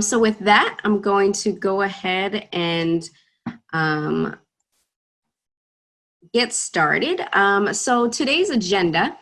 So with that, I'm going to go ahead and get started. So today's agenda,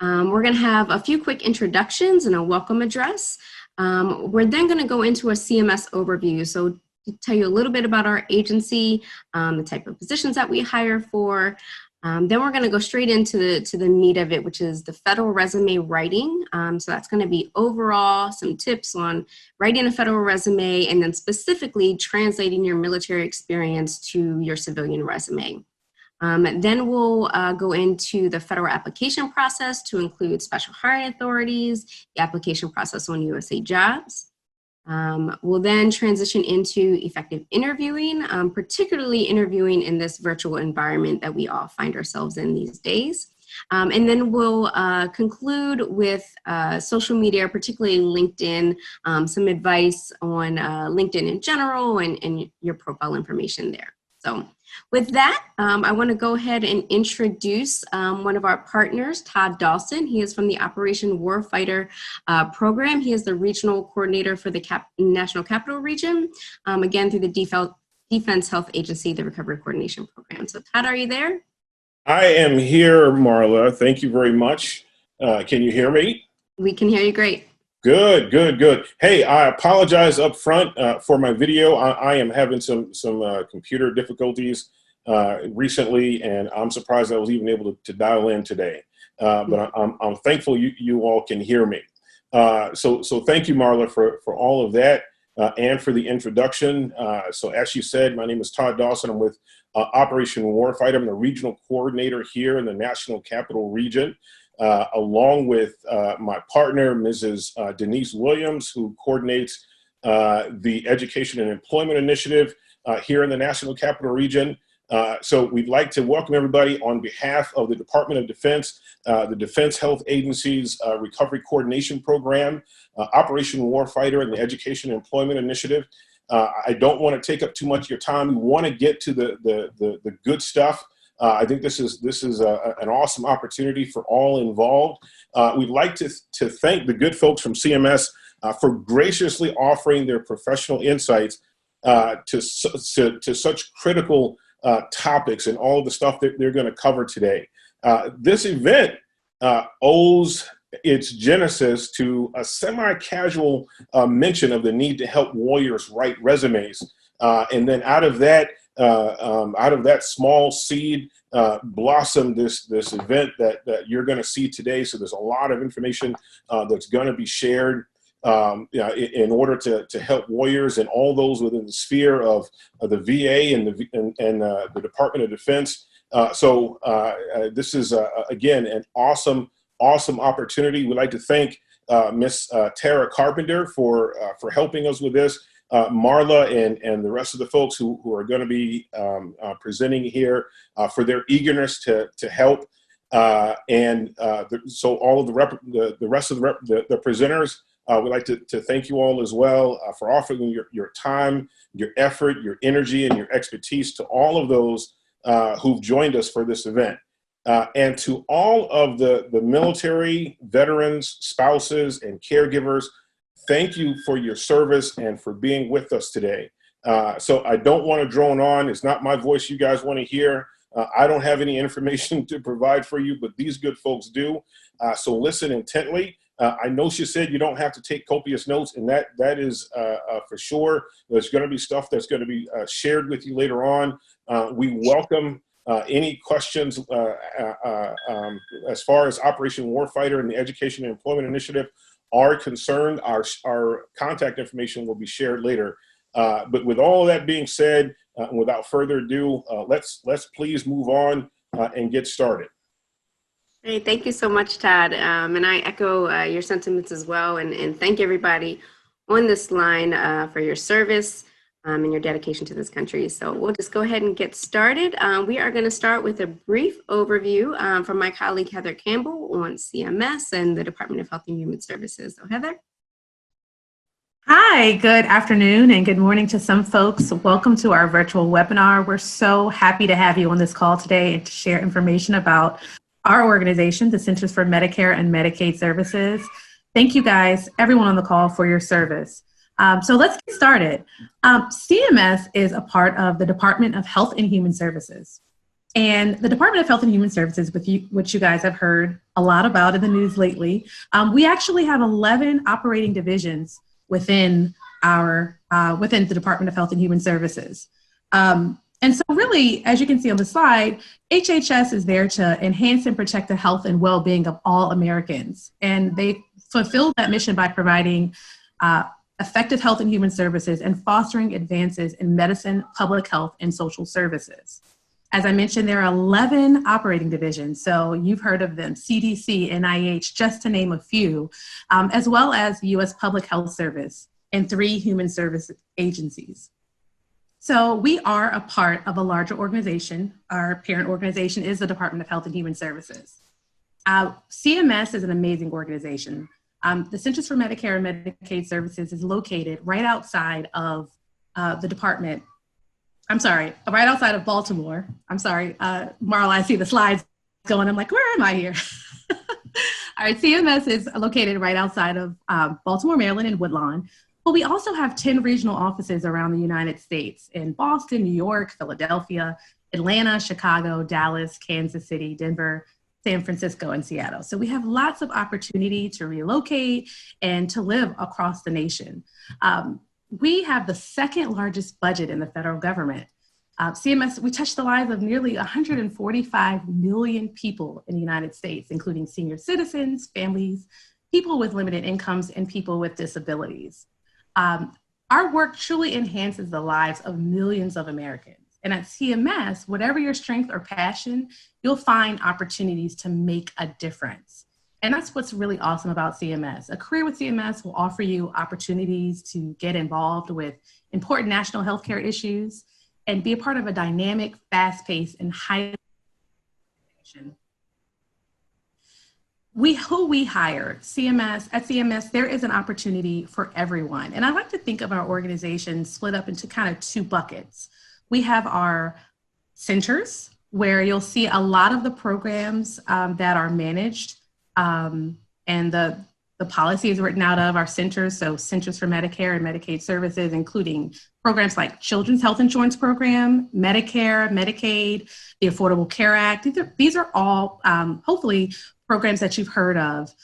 we're going to have a few quick introductions and a welcome address. We're then going to go into a CMS overview. So to tell you a little bit about our agency, the type of positions that we hire for. Then we're going to go straight into the meat of it, which is the federal resume writing. So that's going to be overall some tips on writing a federal resume and then specifically translating your military experience to your civilian resume. Then we'll go into the federal application process to include special hiring authorities, the application process on USA Jobs. We'll then transition into effective interviewing, particularly interviewing in this virtual environment that we all find ourselves in these days. And then we'll conclude with social media, particularly LinkedIn, some advice on LinkedIn in general and your profile information there. So with that, I want to go ahead and introduce one of our partners, Todd Dawson. He is from the Operation Warfighter program. He is the regional coordinator for the National Capital Region, again, through the Defense Health Agency, the Recovery Coordination Program. So Todd, are you there? I am here, Marla. Thank you very much. Can you hear me? We can hear you great. Good, good, good. Hey, I apologize up front for my video. I am having some computer difficulties recently, and I'm surprised I was even able to dial in today. But I'm thankful you all can hear me. So thank you, Marla, for all of that and for the introduction. So as you said, my name is Todd Dawson. I'm with Operation Warfighter. I'm the regional coordinator here in the National Capital Region. Along with my partner, Mrs. Denise Williams, who coordinates the Education and Employment Initiative here in the National Capital Region. So we'd like to welcome everybody on behalf of the Department of Defense, the Defense Health Agency's Recovery Coordination Program, Operation Warfighter, and the Education and Employment Initiative. I don't want to take up too much of your time. We want to get to the good stuff. I think this is an awesome opportunity for all involved. We'd like to thank the good folks from CMS for graciously offering their professional insights to such critical topics and all of the stuff that they're going to cover today. This event owes its genesis to a semi-casual mention of the need to help warriors write resumes, and then out of that small seed blossomed this event that you're going to see today. So there's a lot of information that's going to be shared in order to help warriors and all those within the sphere of the VA and the Department of Defense. So this is again an awesome opportunity. We'd like to thank Miss Tara Carpenter for helping us with this. Marla and the rest of the folks who are going to be presenting here for their eagerness to help, so all of the rest of the presenters, we'd like to thank you all as well for offering your time, your effort, your energy, and your expertise to all of those who've joined us for this event. And to all of the military, veterans, spouses, and caregivers, thank you for your service and for being with us today. So I don't want to drone on. It's not my voice you guys want to hear. I don't have any information to provide for you, but these good folks do. So listen intently. I know she said you don't have to take copious notes, and that is for sure. There's going to be stuff that's going to be shared with you later on. We welcome any questions as far as Operation Warfighter and the Education and Employment Initiative are concerned. Our contact information will be shared later. But with all of that being said, and without further ado, let's please move on and get started. Hey, thank you so much, Todd. And I echo your sentiments as well, and thank everybody on this line for your service and your dedication to this country. So we'll just go ahead and get started. We are going to start with a brief overview from my colleague Heather Campbell on CMS and the Department of Health and Human Services. So Heather. Hi, good afternoon and good morning to some folks. Welcome to our virtual webinar. We're so happy to have you on this call today and to share information about our organization, the Centers for Medicare and Medicaid Services. Thank you guys, everyone on the call, for your service. So let's get started. CMS is a part of the Department of Health and Human Services. And the Department of Health and Human Services, which you guys have heard a lot about in the news lately, we actually have 11 operating divisions within the Department of Health and Human Services. And so really, as you can see on the slide, HHS is there to enhance and protect the health and well-being of all Americans. And they fulfill that mission by providing effective health and human services and fostering advances in medicine, public health, and social services. As I mentioned, there are 11 operating divisions. So you've heard of them: CDC, NIH, just to name a few, as well as the U.S. Public Health Service and 3 human service agencies. So we are a part of a larger organization. Our parent organization is the Department of Health and Human Services. CMS is an amazing organization. The Centers for Medicare and Medicaid Services is located right outside of the department. Right outside of Baltimore. Marla, I see the slides going. I'm like, where am I here? All right, CMS is located right outside of Baltimore, Maryland, and Woodlawn. But we also have 10 regional offices around the United States in Boston, New York, Philadelphia, Atlanta, Chicago, Dallas, Kansas City, Denver, San Francisco, and Seattle. So we have lots of opportunity to relocate and to live across the nation. We have the second largest budget in the federal government. CMS, we touch the lives of nearly 145 million people in the United States, including senior citizens, families, people with limited incomes, and people with disabilities. Our work truly enhances the lives of millions of Americans. And at CMS, whatever your strength or passion, you'll find opportunities to make a difference. And that's what's really awesome about CMS. A career with CMS will offer you opportunities to get involved with important national healthcare issues and be a part of a dynamic, fast-paced, and highly who we hire. At CMS, there is an opportunity for everyone. And I like to think of our organization split up into kind of 2 buckets. We have our centers, where you'll see a lot of the programs that are managed and the policy is written out of our centers. So Centers for Medicare and Medicaid Services, including programs like Children's Health Insurance Program, Medicare, Medicaid, the Affordable Care Act. These are all hopefully programs that you've heard of.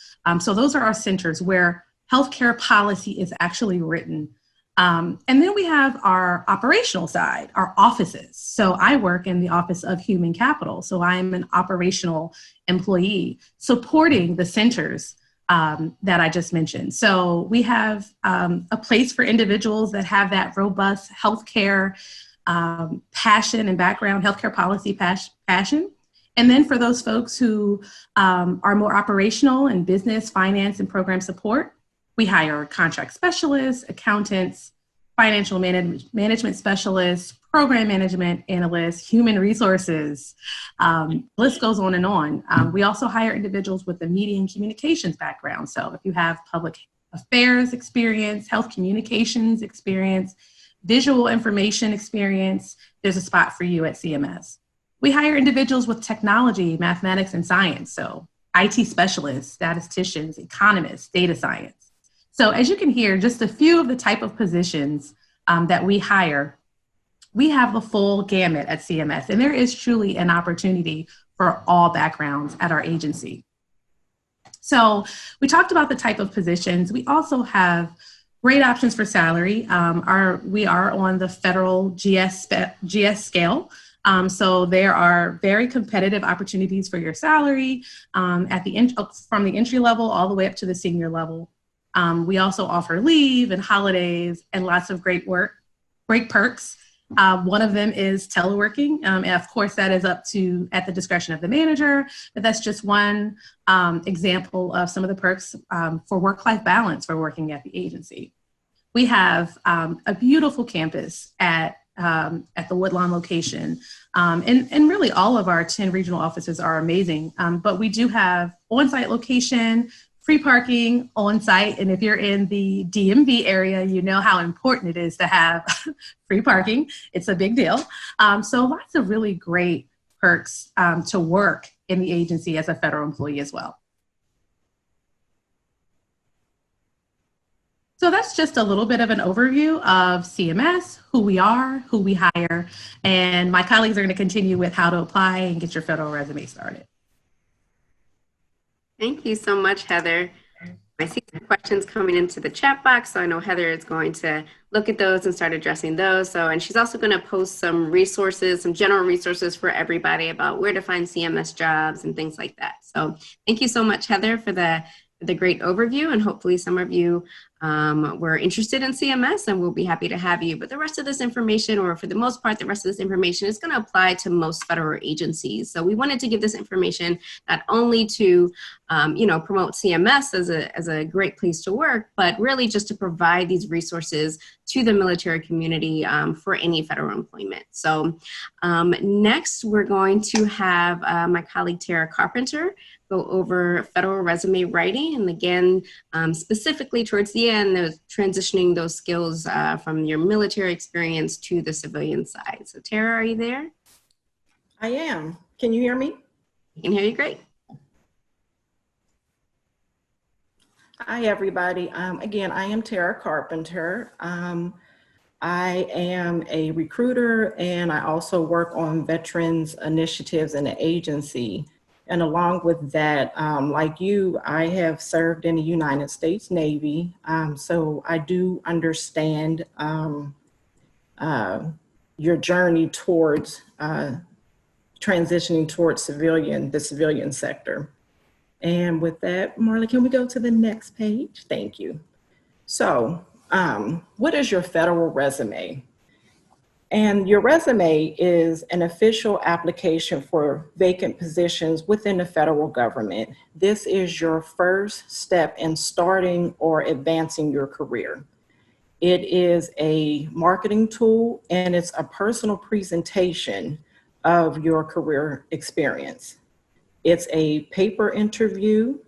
So those are our centers where healthcare policy is actually written. And then we have our operational side, our offices. So I work in the Office of Human Capital. So I'm an operational employee supporting the centers that I just mentioned. So we have a place for individuals that have that robust healthcare passion and background, healthcare policy passion. And then for those folks who are more operational in business, finance, and program support, we hire contract specialists, accountants, financial management specialists, program management analysts, human resources. The list goes on and on. We also hire individuals with a media and communications background. So if you have public affairs experience, health communications experience, visual information experience, there's a spot for you at CMS. We hire individuals with technology, mathematics, and science. So IT specialists, statisticians, economists, data science. So as you can hear, just a few of the type of positions that we hire. We have the full gamut at CMS, and there is truly an opportunity for all backgrounds at our agency. So we talked about the type of positions. We also have great options for salary. We are on the federal GS scale. So there are very competitive opportunities for your salary from the entry level all the way up to the senior level. We also offer leave and holidays and lots of great perks. One of them is teleworking. And of course, that is at the discretion of the manager, but that's just one example of some of the perks for work-life balance for working at the agency. We have a beautiful campus at the Woodlawn location. And really all of our 10 regional offices are amazing, but we do have on-site location, free parking on site. And if you're in the DMV area, you know how important it is to have free parking. It's a big deal. So lots of really great perks to work in the agency as a federal employee as well. So that's just a little bit of an overview of CMS, who we are, who we hire, and my colleagues are going to continue with how to apply and get your federal resume started. Thank you so much, Heather. I see some questions coming into the chat box, so I know Heather is going to look at those and start addressing those. And she's also going to post some resources, some general resources for everybody about where to find CMS jobs and things like that. So thank you so much, Heather, for the great overview, and hopefully some of you were interested in CMS, and we'll be happy to have you. But the rest of this information, or for the most part, the rest of this information is going to apply to most federal agencies. So we wanted to give this information not only to promote CMS as a great place to work, but really just to provide these resources to the military community for any federal employment. So next, we're going to have my colleague Tara Carpenter go over federal resume writing, and again, specifically towards the end, transitioning those skills from your military experience to the civilian side. So Tara, are you there? I am. Can you hear me? I can hear you great. Hi, everybody. Again, I am Tara Carpenter. I am a recruiter, and I also work on veterans initiatives in the agency. And along with that, like you, I have served in the United States Navy. So I do understand your journey towards transitioning towards the civilian sector. And with that, Marla, can we go to the next page? Thank you. So what is your federal resume? And your resume is an official application for vacant positions within the federal government. This is your first step in starting or advancing your career. It is a marketing tool, and it's a personal presentation of your career experience. It's a paper interview,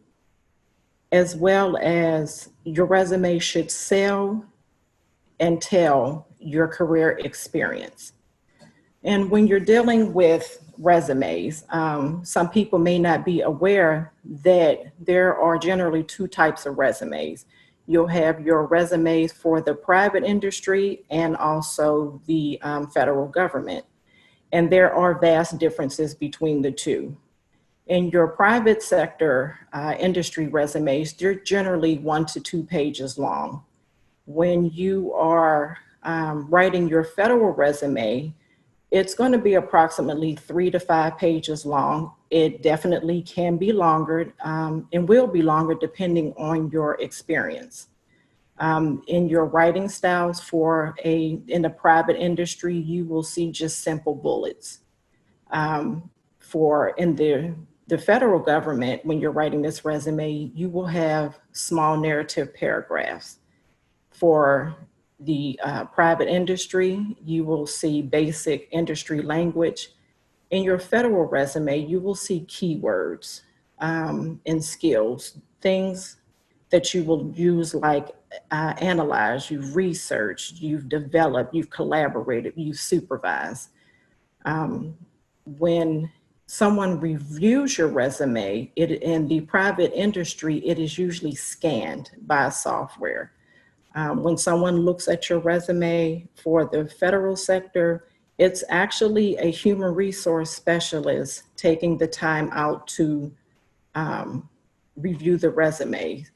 as well as your resume should sell and tell your career experience. And when you're dealing with resumes, some people may not be aware that there are generally two types of resumes. You'll have your resumes for the private industry and also the federal government. And there are vast differences between the two. In your private sector industry resumes, they're generally 1 to 2 pages long. When you are writing your federal resume, it's going to be approximately 3 to 5 pages long. It definitely can be longer and will be longer depending on your experience. In your writing styles in the private industry, you will see just simple bullets. In the federal government, when you're writing this resume, you will have small narrative paragraphs. For the private industry, you will see basic industry language. In your federal resume, you will see keywords and skills, things that you will use like analyze, you've researched, you've developed, you've collaborated, you've supervised. When someone reviews your resume, in the private industry, it is usually scanned by software. When someone looks at your resume for the federal sector, it's actually a human resource specialist taking the time out to review the resume.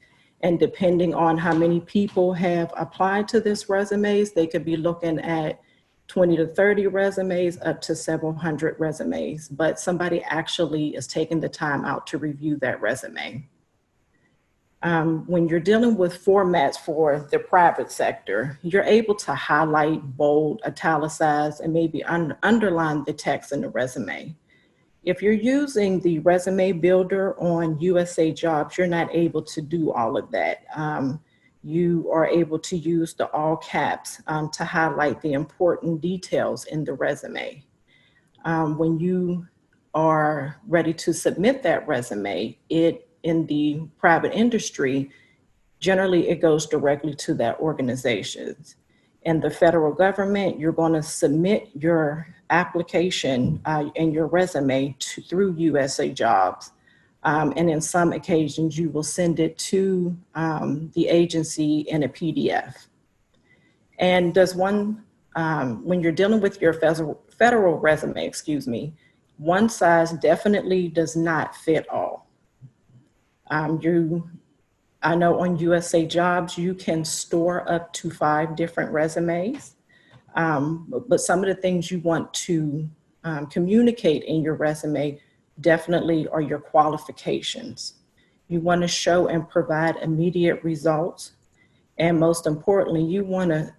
And depending on how many people have applied to this resumes, they could be looking at 20 to 30 resumes up to several hundred resumes, but somebody actually is taking the time out to review that resume. When you're dealing with formats for the private sector, you're able to highlight, bold, italicize, and maybe underline the text in the resume. If you're using the resume builder on USA Jobs, you're not able to do all of that. You are able to use the all caps to highlight the important details in the resume. When you are ready to submit that resume, in the private industry, generally it goes directly to that organization. In the federal government, you're going to submit your application and your resume through USA Jobs. And in some occasions, you will send it to the agency in a PDF. And does one, when you're dealing with your federal resume, excuse me, one size definitely does not fit all. I know on USA Jobs, you can store up to 5 different resumes, but some of the things you want to communicate in your resume definitely are your qualifications. You want to show and provide immediate results. And most importantly, you want to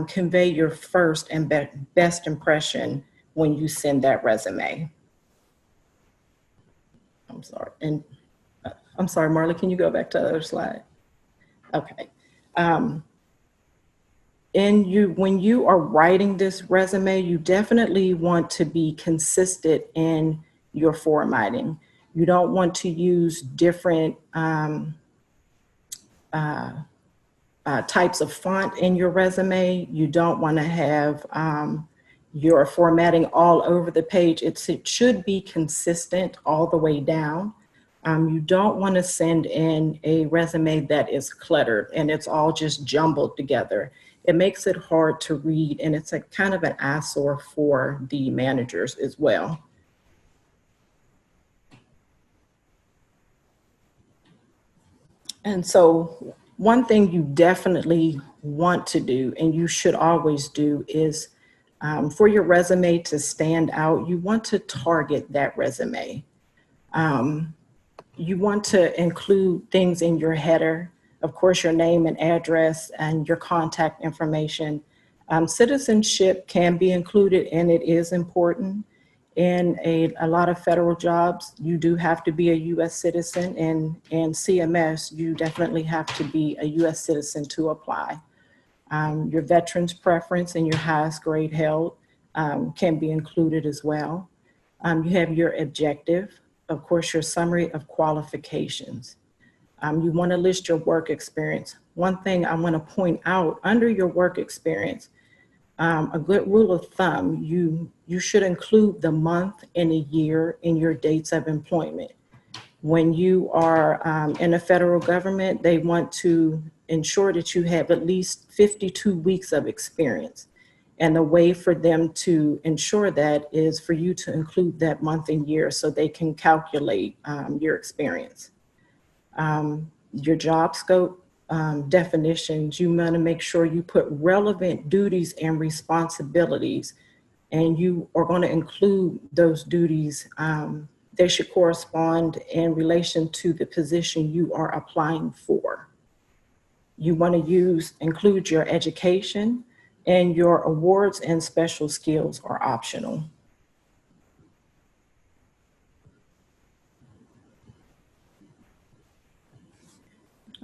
convey your first and best impression when you send that resume. I'm sorry. And I'm sorry, Marla, can you go back to the other slide? Okay. When you are writing this resume, you definitely want to be consistent in your formatting. You don't want to use different types of font in your resume. You don't want to have your formatting all over the page. It should be consistent all the way down. You don't want to send in a resume that is cluttered and it's all just jumbled together. It makes it hard to read, and it's a kind of an eyesore for the managers as well. And so one thing you definitely want to do, and you should always do, is for your resume to stand out, you want to target that resume. You want to include things in your header, of course, your name and address and your contact information. Citizenship can be included, and it is important. In a lot of federal jobs, you do have to be a U.S. citizen, and CMS, you definitely have to be a U.S. citizen to apply. Your veteran's preference and your highest grade held can be included as well. You have your objective, of course, your summary of qualifications. You want to list your work experience. One thing I want to point out under your work experience, a good rule of thumb, you should include the month and a year in your dates of employment. When you are in the federal government, they want to ensure that you have at least 52 weeks of experience. And the way for them to ensure that is for you to include that month and year so they can calculate your experience. Your job scope definitions, you want to make sure you put relevant duties and responsibilities, and you are going to include those duties. They should correspond in relation to the position you are applying for. You want to include your education, and your awards and special skills are optional.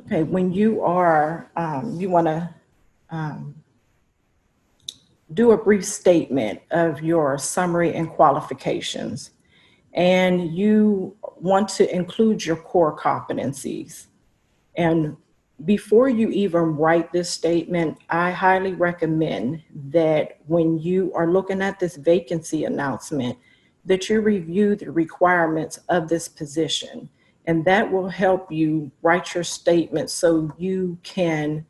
Okay, when you are, you want to do a brief statement of your summary and qualifications, and you want to include your core competencies. And before you even write this statement, I highly recommend that when you are looking at this vacancy announcement, that you review the requirements of this position. And that will help you write your statement so you can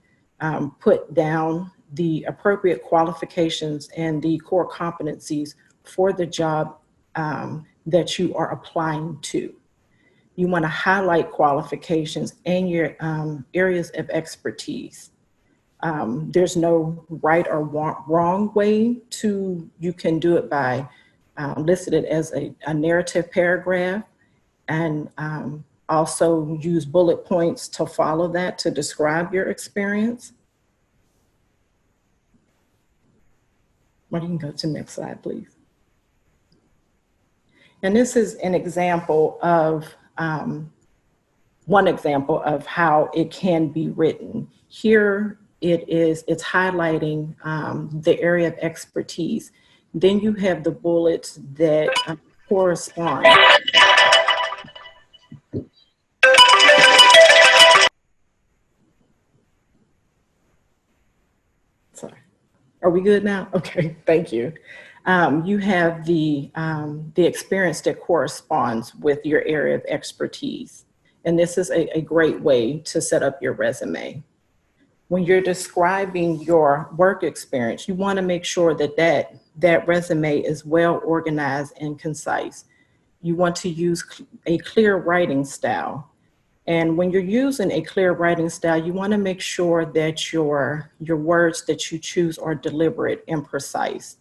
put down the appropriate qualifications and the core competencies for the job that you are applying to. You want to highlight qualifications and your areas of expertise. There's no right or wrong way you can do it by listed it as a narrative paragraph, and also use bullet points to follow that to describe your experience. Well, you can go to the next slide, please. And this is an example of one example of how it can be written. Here it's highlighting the area of expertise. Then you have the bullets that correspond. Sorry, are we good now? Okay, thank you. You have the experience that corresponds with your area of expertise. And this is a great way to set up your resume. When you're describing your work experience, you want to make sure that that resume is well organized and concise. You want to use a clear writing style. And when you're using a clear writing style, you want to make sure that your words that you choose are deliberate and precise.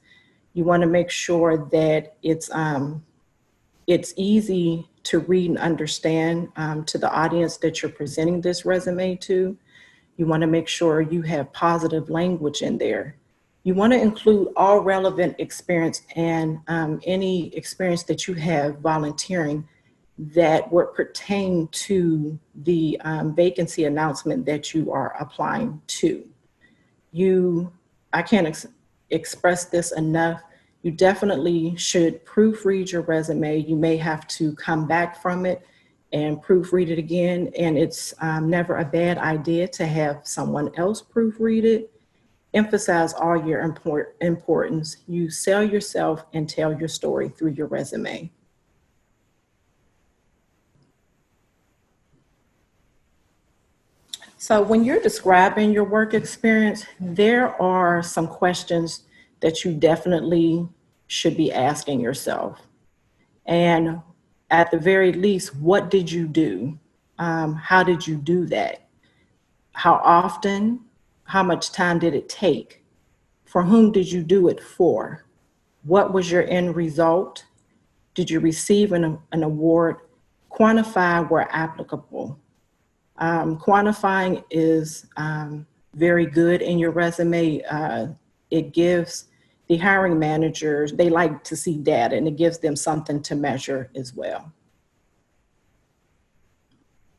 You want to make sure that it's easy to read and understand to the audience that you're presenting this resume to. You want to make sure you have positive language in there. You want to include all relevant experience and any experience that you have volunteering that would pertain to the vacancy announcement that you are applying to. I can't express this enough. You definitely should proofread your resume. You may have to come back from it and proofread it again. And it's never a bad idea to have someone else proofread it. Emphasize all your importance. You sell yourself and tell your story through your resume. So when you're describing your work experience, there are some questions that you definitely should be asking yourself. And at the very least, what did you do? How did you do that? How often? How much time did it take? For whom did you do it for? What was your end result? Did you receive an award? Quantify where applicable. Quantifying is very good in your resume. It gives the hiring managers, they like to see data, and it gives them something to measure as well.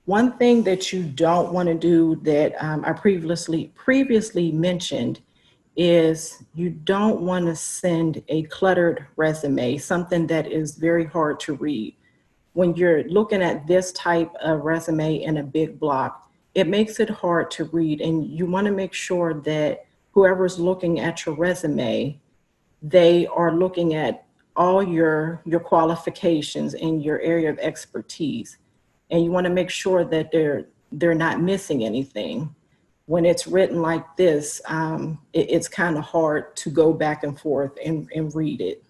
One thing that you don't want to do that I previously mentioned is you don't want to send a cluttered resume, something that is very hard to read. When you're looking at this type of resume in a big block, it makes it hard to read, and you want to make sure that whoever's looking at your resume, they are looking at all your qualifications in your area of expertise. And you want to make sure that they're not missing anything. When it's written like this, it's kind of hard to go back and forth and read it.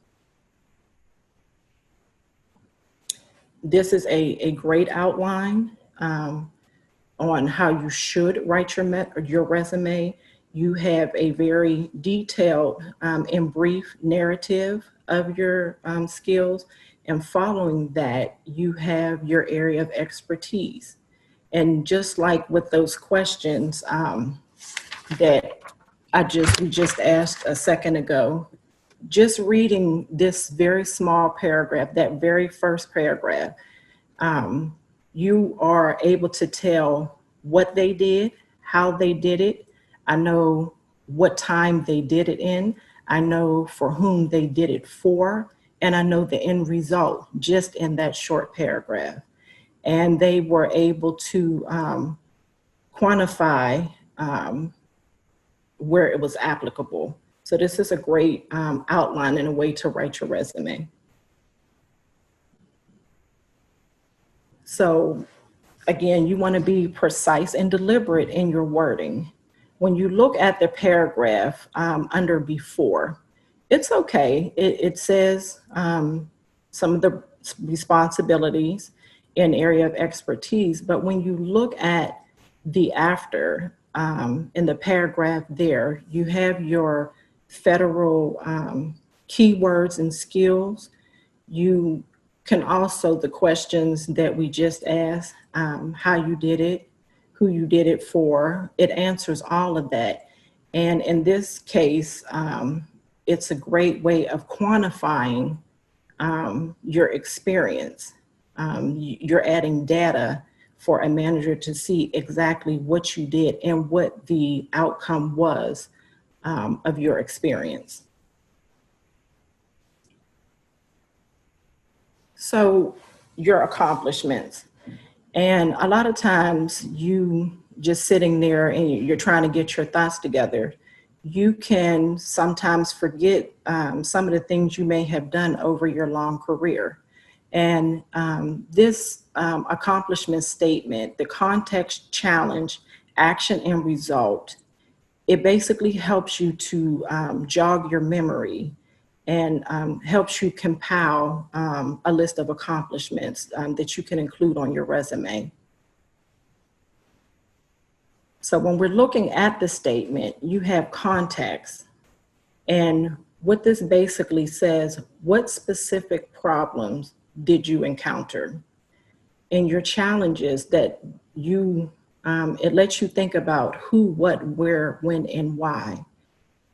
This is a great outline on how you should write your resume. You have a very detailed and brief narrative of your skills. And following that, you have your area of expertise. And just like with those questions that we just asked a second ago, just reading this very small paragraph, that very first paragraph, you are able to tell what they did, how they did it. I know what time they did it in. I know for whom they did it for, and I know the end result just in that short paragraph. And they were able to quantify where it was applicable. So this is a great outline and a way to write your resume. So again, you want to be precise and deliberate in your wording. When you look at the paragraph under before, it's okay. It says some of the responsibilities in area of expertise, but when you look at the after in the paragraph there, you have your federal keywords and skills. You can also, the questions that we just asked, how you did it, who you did it for, it answers all of that. And in this case, it's a great way of quantifying your experience. You're adding data for a manager to see exactly what you did and what the outcome was of your experience. So your accomplishments. And a lot of times you just sitting there and you're trying to get your thoughts together. you can sometimes forget some of the things you may have done over your long career. And this accomplishment statement, the context, challenge, action, and result, it basically helps you to jog your memory and helps you compile a list of accomplishments that you can include on your resume. So when we're looking at the statement, you have context. And what this basically says, what specific problems did you encounter? And your challenges that you, it lets you think about who, what, where, when, and why.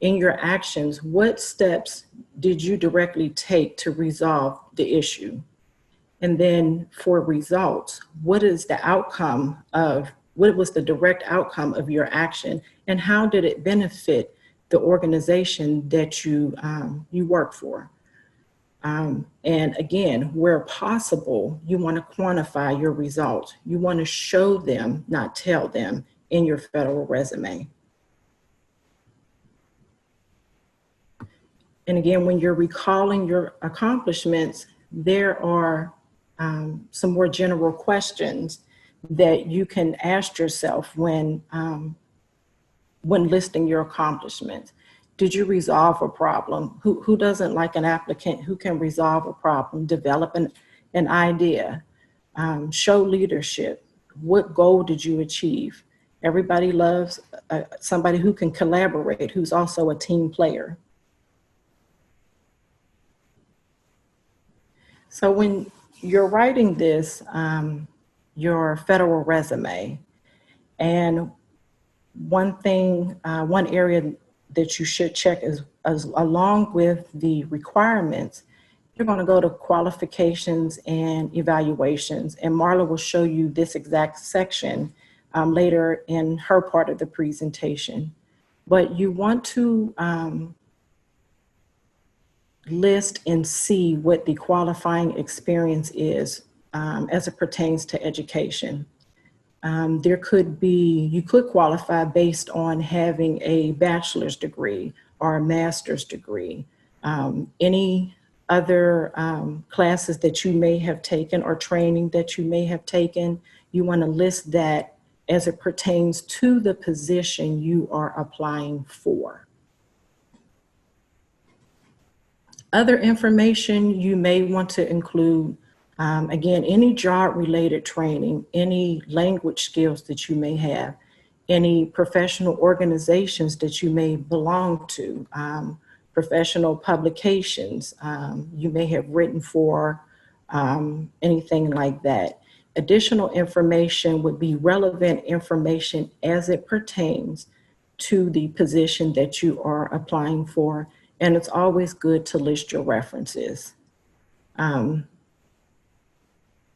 In your actions, what steps did you directly take to resolve the issue? And then for results, what is the outcome of, what was the direct outcome of your action, and how did it benefit the organization that you work for? And again, where possible, you want to quantify your results. You want to show them, not tell them, in your federal resume. And again, when you're recalling your accomplishments, there are some more general questions that you can ask yourself when listing your accomplishments. Did you resolve a problem? Who doesn't like an applicant who can resolve a problem, develop an idea, show leadership? What goal did you achieve? Everybody loves somebody who can collaborate, who's also a team player. So when you're writing this, your federal resume, and one area that you should check is along with the requirements, you're going to go to qualifications and evaluations. And Marla will show you this exact section later in her part of the presentation. But you want to list and see what the qualifying experience is as it pertains to education. You could qualify based on having a bachelor's degree or a master's degree. Any other classes that you may have taken or training that you may have taken, you want to list that as it pertains to the position you are applying for. Other information you may want to include, again, any job-related training, any language skills that you may have, any professional organizations that you may belong to, professional publications you may have written for, anything like that. Additional information would be relevant information as it pertains to the position that you are applying for. And it's always good to list your references.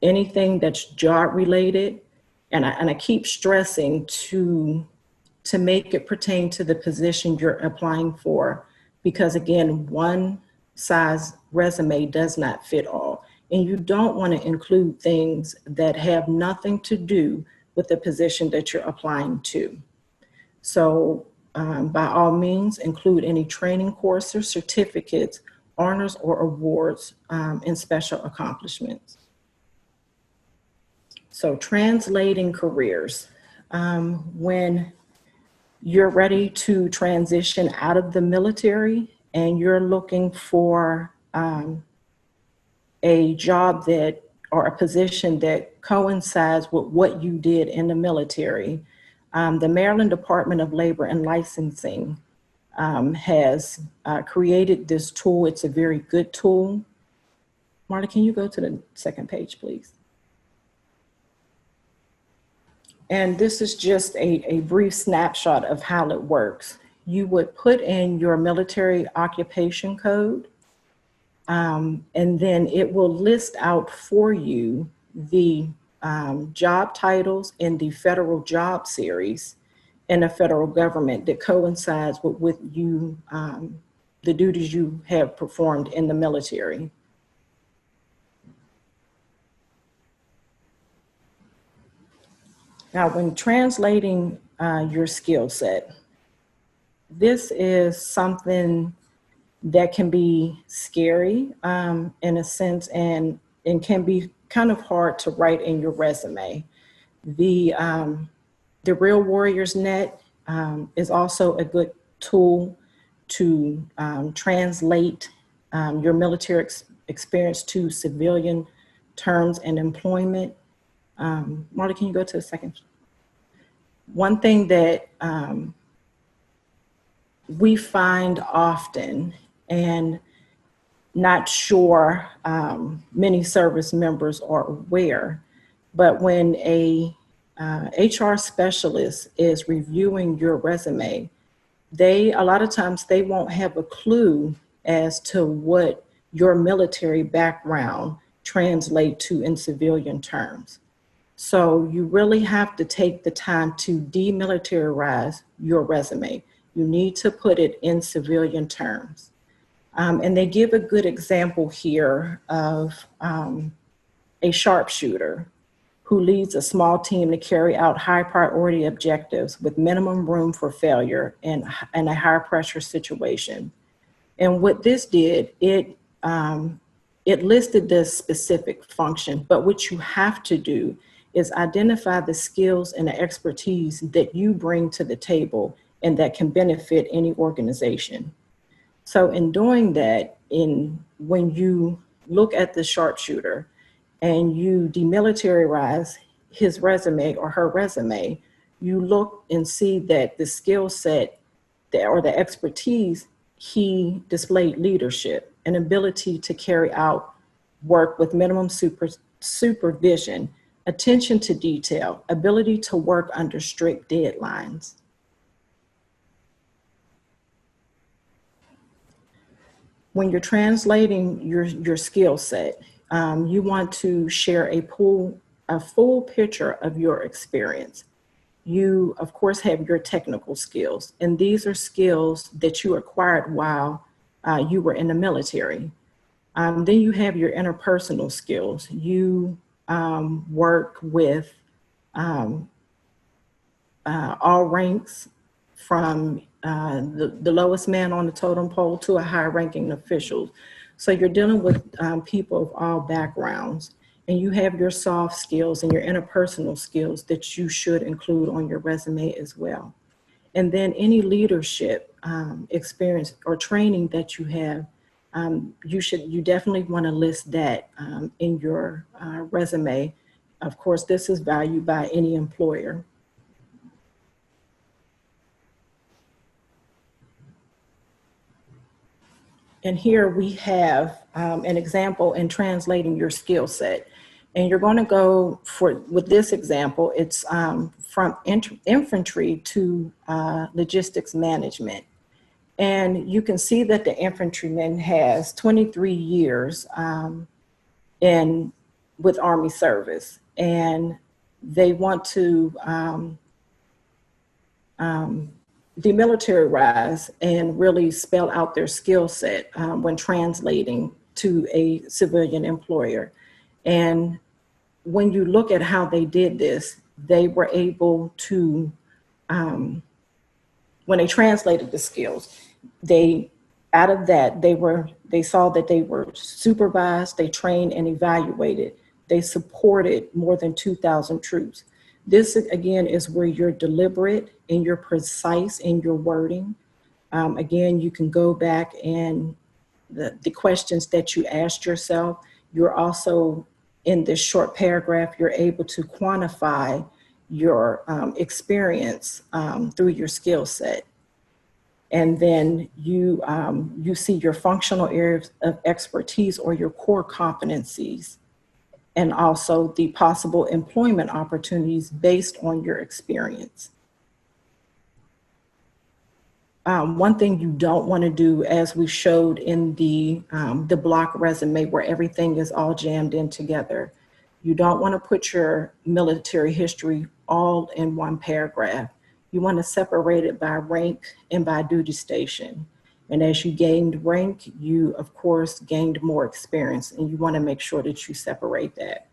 Anything that's job related, and I keep stressing to make it pertain to the position you're applying for, because again, one size resume does not fit all. And you don't want to include things that have nothing to do with the position that you're applying to. So by all means, include any training courses, certificates, honors, or awards, and special accomplishments. So translating careers. When you're ready to transition out of the military and you're looking for a job or a position that coincides with what you did in the military, the Maryland Department of Labor and Licensing has created this tool. It's a very good tool. Marla, can you go to the second page, please? And this is just a brief snapshot of how it works. You would put in your military occupation code, and then it will list out for you the job titles in the federal job series in the federal government that coincides with you, the duties you have performed in the military. Now, when translating your skill set, this is something that can be scary in a sense, and can be kind of hard to write in your resume. The Real Warriors Net is also a good tool to translate your military experience to civilian terms and employment. Marty, can you go to the second? One thing that we find often, and not sure many service members are aware, but when a HR specialist is reviewing your resume, a lot of times they won't have a clue as to what your military background translate to in civilian terms. So you really have to take the time to demilitarize your resume. You need to put it in civilian terms. And they give a good example here of a sharpshooter who leads a small team to carry out high priority objectives with minimum room for failure in a high pressure situation. And what this did, it listed this specific function, but what you have to do is identify the skills and the expertise that you bring to the table and that can benefit any organization. So in doing that, when you look at the sharpshooter and you demilitarize his resume or her resume, you look and see that the skill set or the expertise, he displayed leadership, an ability to carry out work with minimum supervision, attention to detail, ability to work under strict deadlines. When you're translating your skill set, you want to share a full picture of your experience. You, of course, have your technical skills, and these are skills that you acquired while you were in the military. Then you have your interpersonal skills. You work with all ranks, from the lowest man on the totem pole to a high-ranking official. So you're dealing with people of all backgrounds, and you have your soft skills and your interpersonal skills that you should include on your resume as well. And then any leadership experience or training that you have, you definitely want to list that in your resume. Of course, this is valued by any employer. And here we have an example in translating your skill set. And you're going to go with this example, it's from infantry to logistics management. And you can see that the infantryman has 23 years with Army service. And they want to demilitarize and really spell out their skill set when translating to a civilian employer. And when you look at how they did this, they were able to, when they translated the skills, they saw that they were supervised, they trained and evaluated. They supported more than 2,000 troops. This, again, is where you're deliberate and you're precise in your wording. Again, you can go back and the questions that you asked yourself, you're also, in this short paragraph, you're able to quantify your experience through your skill set. And then you see your functional areas of expertise or your core competencies, and also the possible employment opportunities based on your experience. One thing you don't want to do, as we showed in the block resume where everything is all jammed in together, you don't want to put your military history all in one paragraph. You want to separate it by rank and by duty station. And as you gained rank, you, of course, gained more experience, and you want to make sure that you separate that.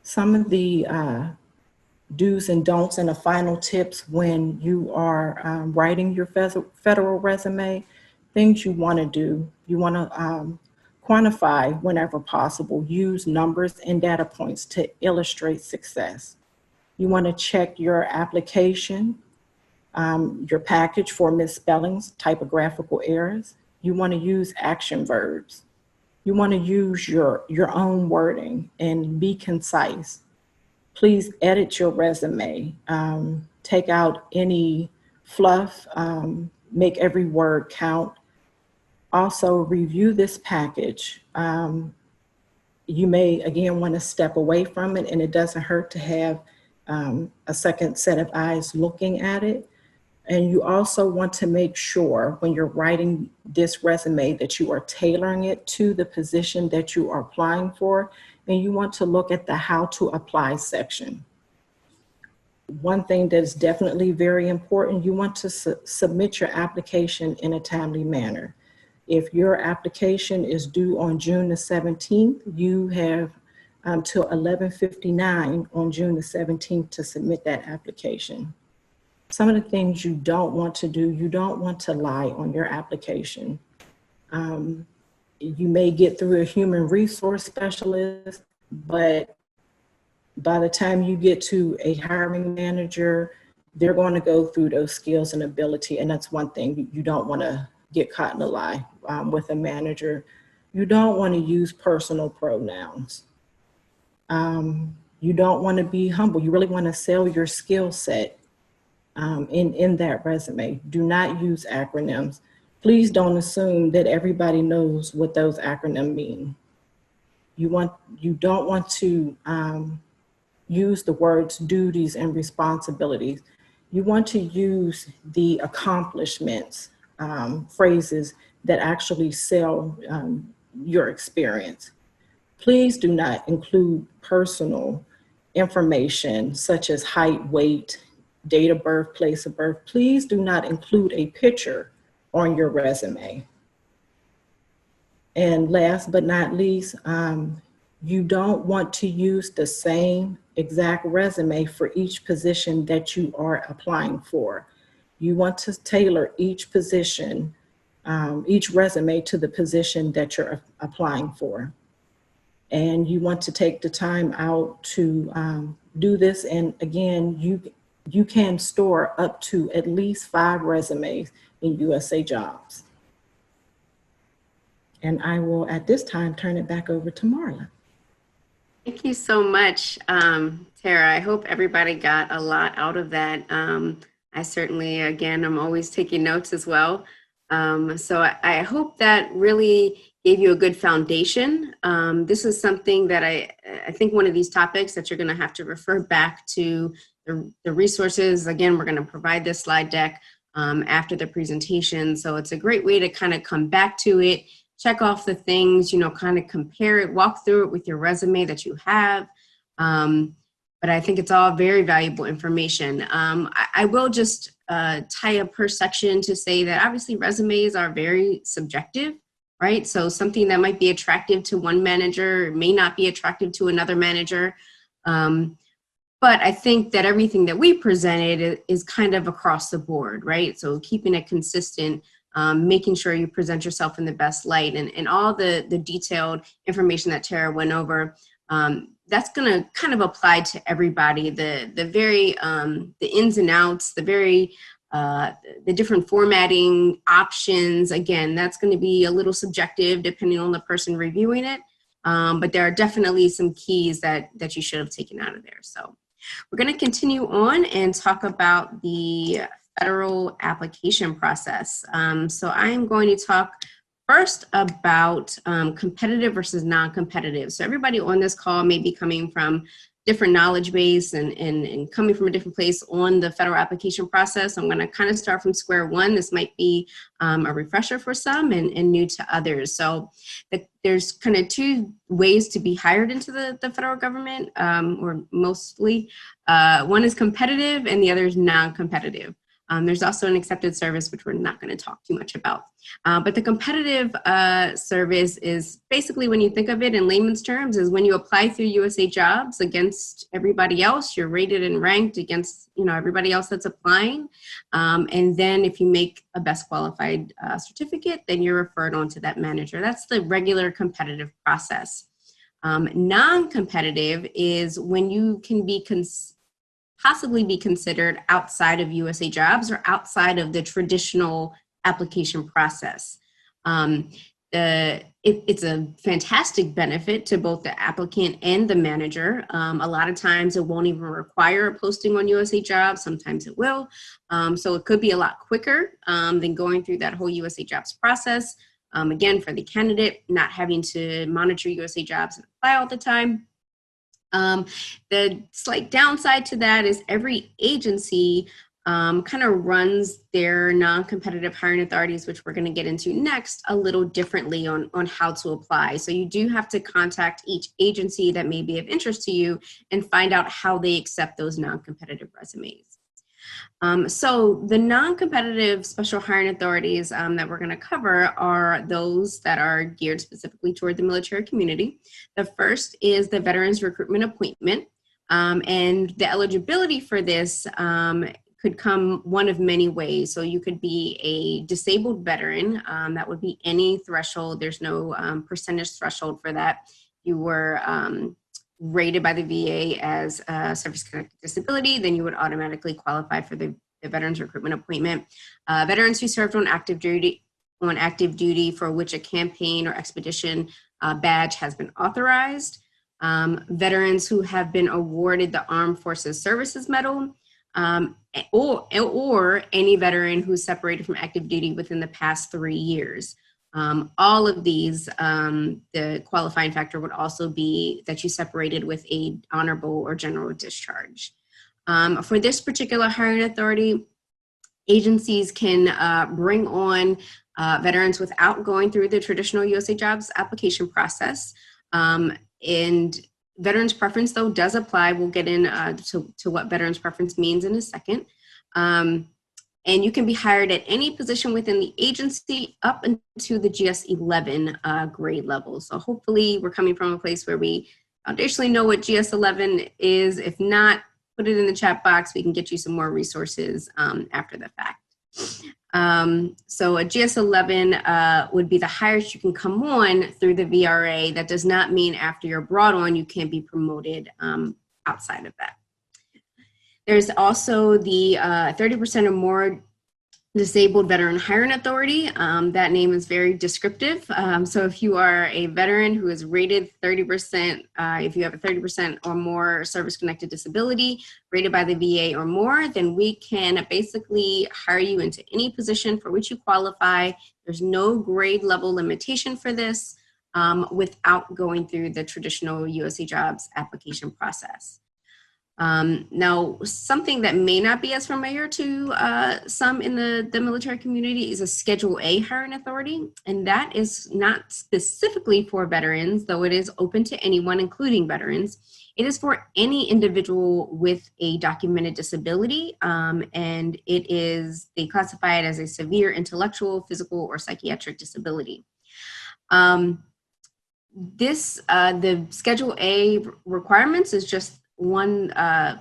Some of the do's and don'ts and the final tips when you are writing your federal resume, things you want to do. You want to quantify whenever possible, use numbers and data points to illustrate success. You want to check your application, your package for misspellings, typographical errors. You want to use action verbs. You want to use your own wording and be concise. Please edit your resume. Take out any fluff, make every word count. Also, review this package. You may, again, want to step away from it, and it doesn't hurt to have a second set of eyes looking at it. And you also want to make sure when you're writing this resume that you are tailoring it to the position that you are applying for, and you want to look at the how to apply section. One thing that is definitely very important, you want to submit your application in a timely manner. If your application is due on June the 17th, you have till 11:59 on June the 17th to submit that application. Some of the things you don't want to do, you don't want to lie on your application. You may get through a human resource specialist, but by the time you get to a hiring manager, they're going to go through those skills and ability. And that's one thing you don't want to get caught in a lie with a manager. You don't want to use personal pronouns. You don't want to be humble. You really want to sell your skill set in that resume. Do not use acronyms. Please don't assume that everybody knows what those acronyms mean. You don't want to use the words duties and responsibilities. You want to use the accomplishments, phrases that actually sell your experience. Please do not include personal information such as height, weight, date of birth, place of birth. Please do not include a picture on your resume. And last but not least, you don't want to use the same exact resume for each position that you are applying for. You want to tailor each position, each resume to the position that you're applying for. And you want to take the time out to do this. And again, you can store up to at least 5 resumes in USA Jobs. And I will, at this time, turn it back over to Marla. Thank you so much, Tara. I hope everybody got a lot out of that. I certainly, again, I'm always taking notes as well. So I hope that really gave you a good foundation. This is something that I think one of these topics that you're going to have to refer back to the resources. Again, we're going to provide this slide deck after the presentation. So it's a great way to kind of come back to it, check off the things, kind of compare it, walk through it with your resume that you have. But I think it's all very valuable information. I will just tie up per section to say that obviously resumes are very subjective, right? So something that might be attractive to one manager may not be attractive to another manager. But I think that everything that we presented is kind of across the board, right? So keeping it consistent, making sure you present yourself in the best light, and all the detailed information that Tara went over, that's going to kind of apply to everybody. The ins and outs, the different formatting options. Again, that's going to be a little subjective depending on the person reviewing it. But there are definitely some keys that you should have taken out of there. So we're going to continue on and talk about the federal application process. So I am going to talk first about competitive versus non-competitive. So everybody on this call may be coming from different knowledge base and coming from a different place on the federal application process. I'm going to kind of start from square one. This might be a refresher for some and new to others. So there's kind of 2 ways to be hired into the federal government, or mostly. One is competitive and the other is non-competitive. There's also an accepted service, which we're not going to talk too much about. But the competitive service is basically, when you think of it in layman's terms, is when you apply through USA Jobs against everybody else. You're rated and ranked against everybody else that's applying. And then if you make a best qualified certificate, then you're referred on to that manager. That's the regular competitive process. Non-competitive is when you can be possibly be considered outside of USA Jobs or outside of the traditional application process. It's a fantastic benefit to both the applicant and the manager. A lot of times it won't even require a posting on USA Jobs. Sometimes it will. So it could be a lot quicker than going through that whole USA Jobs process. Again, for the candidate, not having to monitor USA Jobs and apply all the time. The slight downside to that is every agency kind of runs their non-competitive hiring authorities, which we're going to get into next, a little differently on how to apply. So you do have to contact each agency that may be of interest to you and find out how they accept those non-competitive resumes. So the non-competitive special hiring authorities that we're going to cover are those that are geared specifically toward the military community. The first is the Veterans Recruitment Appointment, and the eligibility for this could come one of many ways. So you could be a disabled veteran. That would be any threshold. There's no percentage threshold for that. You were rated by the VA as a service-connected disability, then you would automatically qualify for the Veterans Recruitment Appointment. Veterans who served on active duty for which a campaign or expedition badge has been authorized. Veterans who have been awarded the Armed Forces Services Medal, or any veteran who's separated from active duty within the past 3 years. All of these, the qualifying factor would also be that you separated with a honorable or general discharge. For this particular hiring authority, agencies can bring on veterans without going through the traditional USA Jobs application process. And veterans preference, though, does apply. We'll get into what veterans preference means in a second. And you can be hired at any position within the agency up into the GS-11 grade level. So hopefully we're coming from a place where we foundationally know what GS-11 is. If not, put it in the chat box. We can get you some more resources after the fact. So a GS-11 would be the highest you can come on through the VRA. That does not mean after you're brought on, you can't be promoted outside of that. There's also the 30% or more disabled veteran hiring authority. That name is very descriptive. So if you are a veteran who is rated 30%, if you have a 30% or more service-connected disability rated by the VA or more, then we can basically hire you into any position for which you qualify. There's no grade level limitation for this without going through the traditional USA Jobs application process. Now, something that may not be as familiar to some in the military community is a Schedule A hiring authority, and that is not specifically for veterans, though it is open to anyone, including veterans. It is for any individual with a documented disability, and they classify it as a severe intellectual, physical, or psychiatric disability. The Schedule A requirements is just one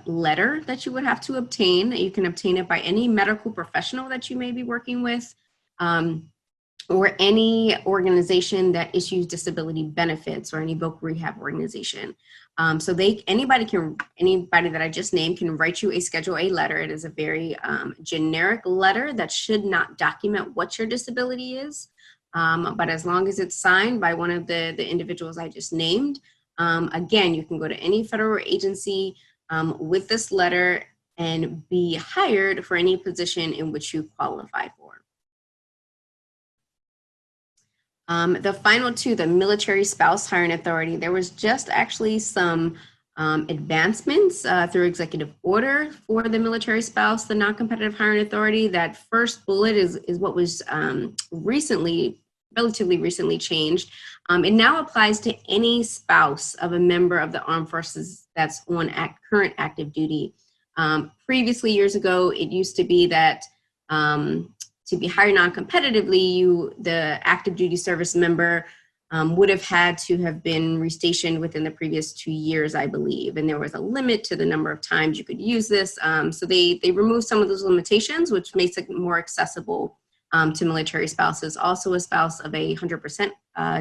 letter that you would have to obtain. You can obtain it by any medical professional that you may be working with, or any organization that issues disability benefits, or any voc rehab organization. So anybody that I just named can write you a Schedule A letter. It is a very generic letter that should not document what your disability is, but as long as it's signed by one of the individuals I just named, again, you can go to any federal agency with this letter and be hired for any position in which you qualify for. The final two, the Military Spouse Hiring Authority, there was just actually some advancements through executive order for the military spouse, the non-competitive hiring authority. That first bullet is what was relatively recently changed. It now applies to any spouse of a member of the armed forces that's on current active duty. Previously, years ago, it used to be that To be hired non-competitively, the active duty service member would have had to have been restationed within the previous 2 years, I believe. And there was a limit to the number of times you could use this. So they removed some of those limitations, which makes it more accessible to military spouses. Also a spouse of a 100%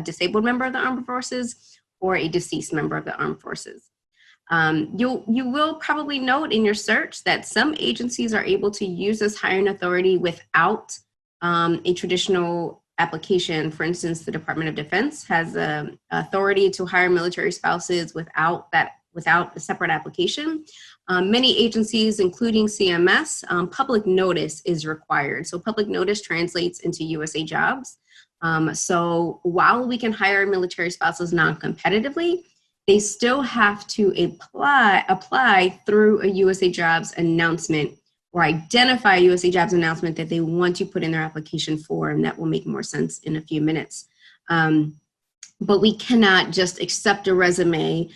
disabled member of the armed forces or a deceased member of the armed forces. You will probably note in your search that some agencies are able to use this hiring authority without a traditional application. For instance, the Department of Defense has the authority to hire military spouses without a separate application. Many agencies, including CMS, public notice is required. So public notice translates into USA Jobs. So while we can hire military spouses non-competitively, they still have to apply through a USA Jobs announcement or identify a USA Jobs announcement that they want to put in their application for, and that will make more sense in a few minutes. But we cannot just accept a resume,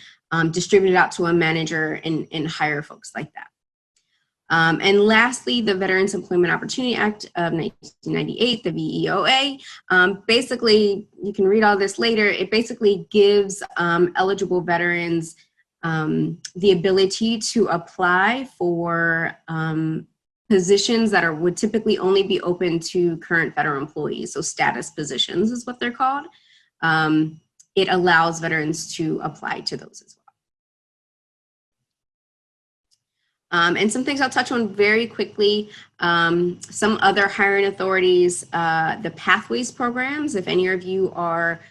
distribute it out to a manager and hire folks like that. And lastly, the Veterans Employment Opportunity Act of 1998, the VEOA, basically, you can read all this later, it basically gives eligible veterans the ability to apply for positions that would typically only be open to current federal employees, so status positions is what they're called. It allows veterans to apply to those as well. And some things I'll touch on very quickly. Some other hiring authorities, the Pathways programs. If any of you are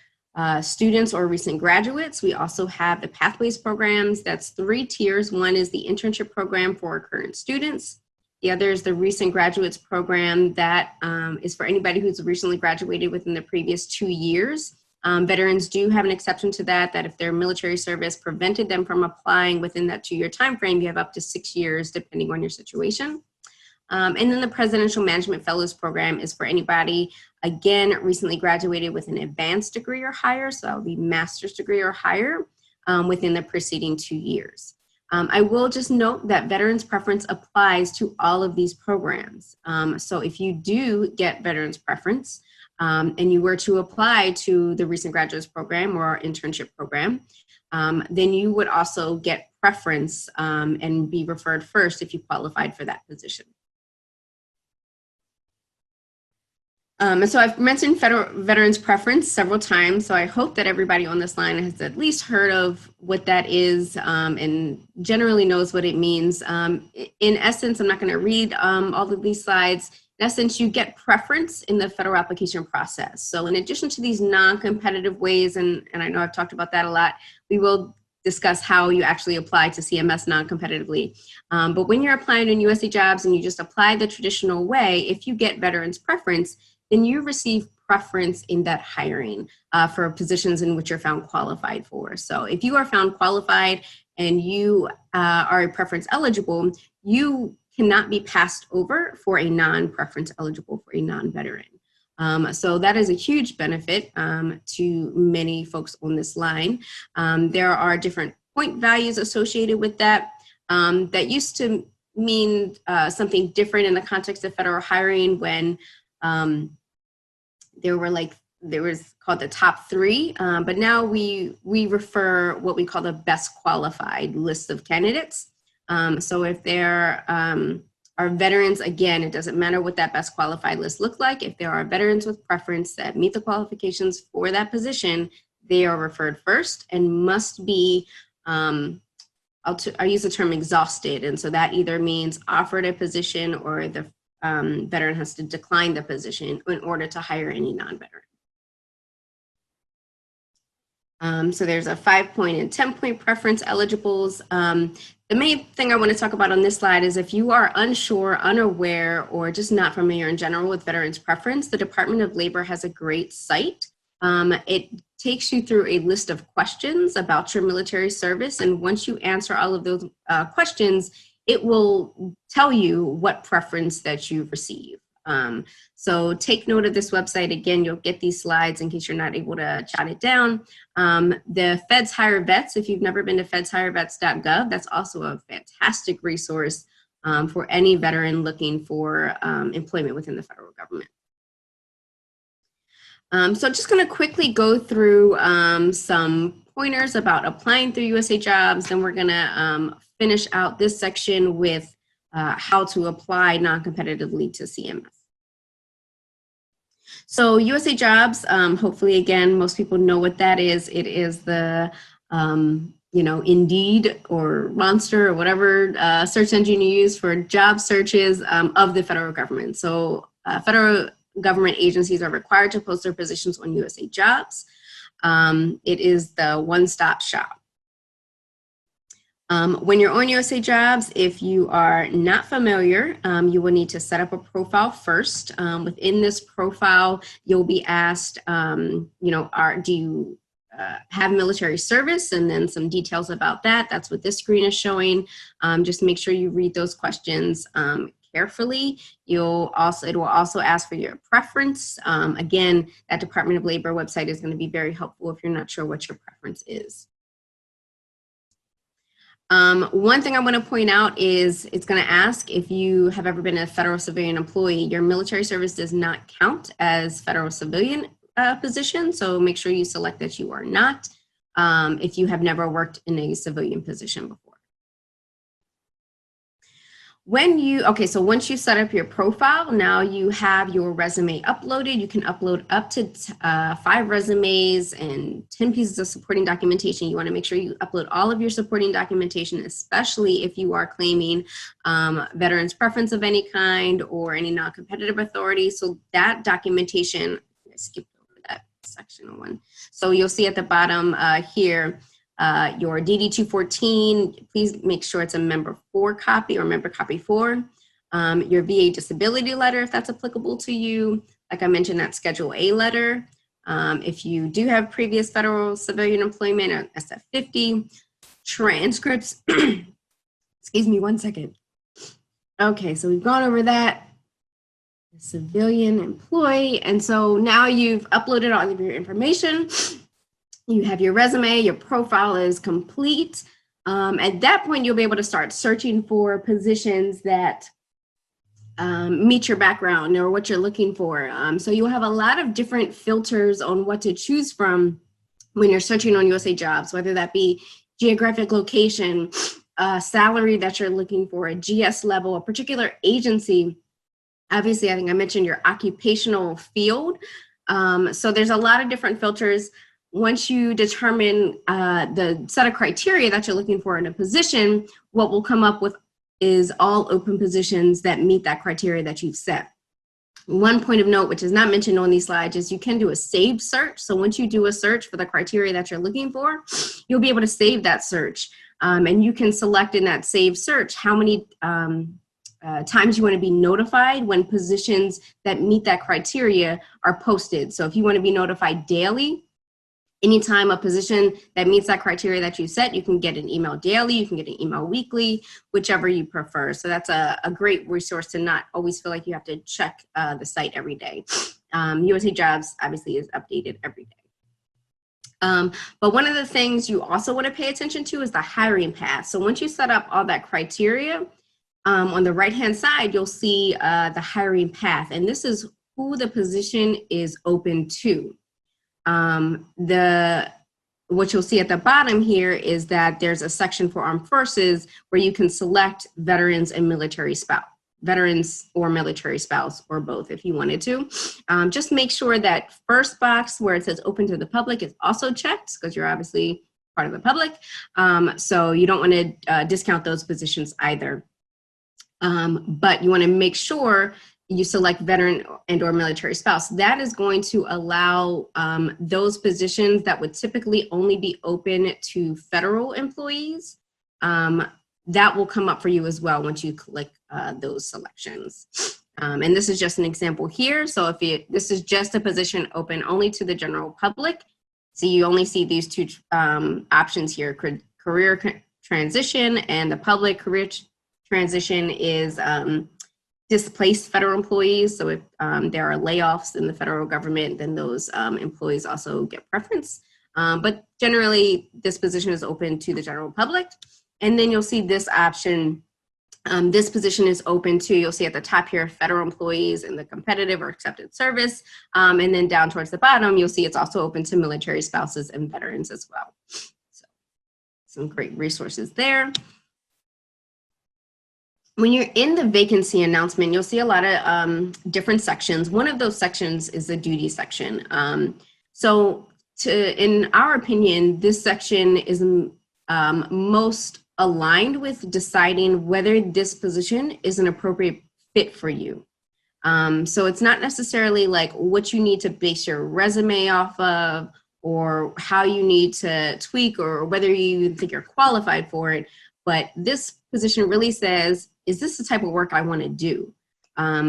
students or recent graduates, we also have the Pathways programs. That's 3 tiers. One is the internship program for current students. The other is the recent graduates program that is for anybody who's recently graduated within the previous 2 years. Veterans do have an exception to that if their military service prevented them from applying within that 2-year time frame, you have up to 6 years depending on your situation. And then the Presidential Management Fellows Program is for anybody, again, recently graduated with an advanced degree or higher, so that would be master's degree or higher within the preceding 2 years. I will just note that Veterans Preference applies to all of these programs. So if you do get Veterans Preference, and you were to apply to the Recent Graduates Program or our internship program, then you would also get preference and be referred first if you qualified for that position. And so I've mentioned Veterans Preference several times, so I hope that everybody on this line has at least heard of what that is and generally knows what it means. In essence, I'm not going to read all of these slides. In essence, you get preference in the federal application process. So in addition to these non-competitive ways, and I know I've talked about that a lot, we will discuss how you actually apply to CMS non-competitively. But when you're applying in USA Jobs and you just apply the traditional way, if you get Veterans Preference, then you receive preference in that hiring for positions in which you're found qualified for. So if you are found qualified and you are a preference eligible, you cannot be passed over for a non-preference eligible for a non-veteran. So that is a huge benefit to many folks on this line. There are different point values associated with that. That used to mean something different in the context of federal hiring when there was called the top 3, but now we refer what we call the best qualified list of candidates. So if there are veterans, again, it doesn't matter what that best qualified list looks like. If there are veterans with preference that meet the qualifications for that position, they are referred first and must be, I use the term exhausted. And so that either means offered a position or the veteran has to decline the position in order to hire any non-veteran. So there's a 5-point and 10-point preference eligibles. The main thing I want to talk about on this slide is if you are unsure, unaware, or just not familiar in general with Veterans Preference, the Department of Labor has a great site. It takes you through a list of questions about your military service, and once you answer all of those questions, it will tell you what preference that you receive. So take note of this website. Again, you'll get these slides in case you're not able to jot it down. The Feds Hire Vets, if you've never been to fedshirevets.gov, that's also a fantastic resource for any veteran looking for employment within the federal government. So just going to quickly go through some pointers about applying through USA Jobs. Then we're going to finish out this section with how to apply non-competitively to CMS. So USA Jobs, hopefully, again, most people know what that is. It is the, Indeed or Monster or whatever search engine you use for job searches of the federal government. So federal government agencies are required to post their positions on USA Jobs. It is the one-stop shop. When you're on USA Jobs, if you are not familiar, you will need to set up a profile first. Within this profile, you'll be asked, do you have military service, and then some details about that. That's what this screen is showing. Just make sure you read those questions carefully. It will also ask for your preference. Again, that Department of Labor website is going to be very helpful if you're not sure what your preference is. One thing I want to point out is it's going to ask if you have ever been a federal civilian employee. Your military service does not count as federal civilian position, so make sure you select that you are not if you have never worked in a civilian position before. So once you set up your profile, now you have your resume uploaded. You can upload up to 5 resumes and 10 pieces of supporting documentation. You want to make sure you upload all of your supporting documentation, especially if you are claiming veterans preference of any kind or any non-competitive authority. So that documentation, I skipped over that section one. So you'll see at the bottom here, your DD-214, please make sure it's a member 4 copy or member copy 4. Your VA disability letter, if that's applicable to you. Like I mentioned, that Schedule A letter. If you do have previous federal civilian employment, or SF-50, transcripts. Excuse me 1 second. Okay, so we've gone over that. Civilian employee. And so now you've uploaded all of your information. You have your resume, your profile is complete. At that point, you'll be able to start searching for positions that meet your background or what you're looking for. So you'll have a lot of different filters on what to choose from when you're searching on USA Jobs, whether that be geographic location, salary that you're looking for, a GS level, a particular agency. Obviously, I think I mentioned your occupational field. So there's a lot of different filters. Once you determine the set of criteria that you're looking for in a position, what will come up with is all open positions that meet that criteria that you've set. One point of note, which is not mentioned on these slides, is you can do a saved search. So once you do a search for the criteria that you're looking for, you'll be able to save that search. And you can select in that saved search how many times you want to be notified when positions that meet that criteria are posted. So if you want to be notified daily, anytime a position that meets that criteria that you set, you can get an email daily, you can get an email weekly, whichever you prefer. So that's a great resource to not always feel like you have to check the site every day. USA Jobs obviously is updated every day. But one of the things you also want to pay attention to is the hiring path. So once you set up all that criteria, on the right-hand side, you'll see the hiring path. And this is who the position is open to. What you'll see at the bottom here is that there's a section for armed forces where you can select veterans and military spouse, veterans or military spouse, or both if you wanted to. Just make sure that first box where it says open to the public is also checked, because you're obviously part of the public. So you don't want to discount those positions either. But you want to make sure you select veteran and or military spouse. That is going to allow those positions that would typically only be open to federal employees. That will come up for you as well once you click those selections. And this is just an example here. So if this is just a position open only to the general public, so you only see these two options here, career transition, and the public career transition is displaced federal employees. So if there are layoffs in the federal government, then those employees also get preference. But generally, this position is open to the general public. And then you'll see this option This position is open to, you'll see at the top here, federal employees in the competitive or accepted service. And then down towards the bottom, you'll see it's also open to military spouses and veterans as well. So some great resources there. When you're in the vacancy announcement, you'll see a lot of different sections. One of those sections is the duty section. In our opinion, this section is most aligned with deciding whether this position is an appropriate fit for you. So it's not necessarily like what you need to base your resume off of, or how you need to tweak, or whether you even think you're qualified for it. But this position really says, is this the type of work I want to do?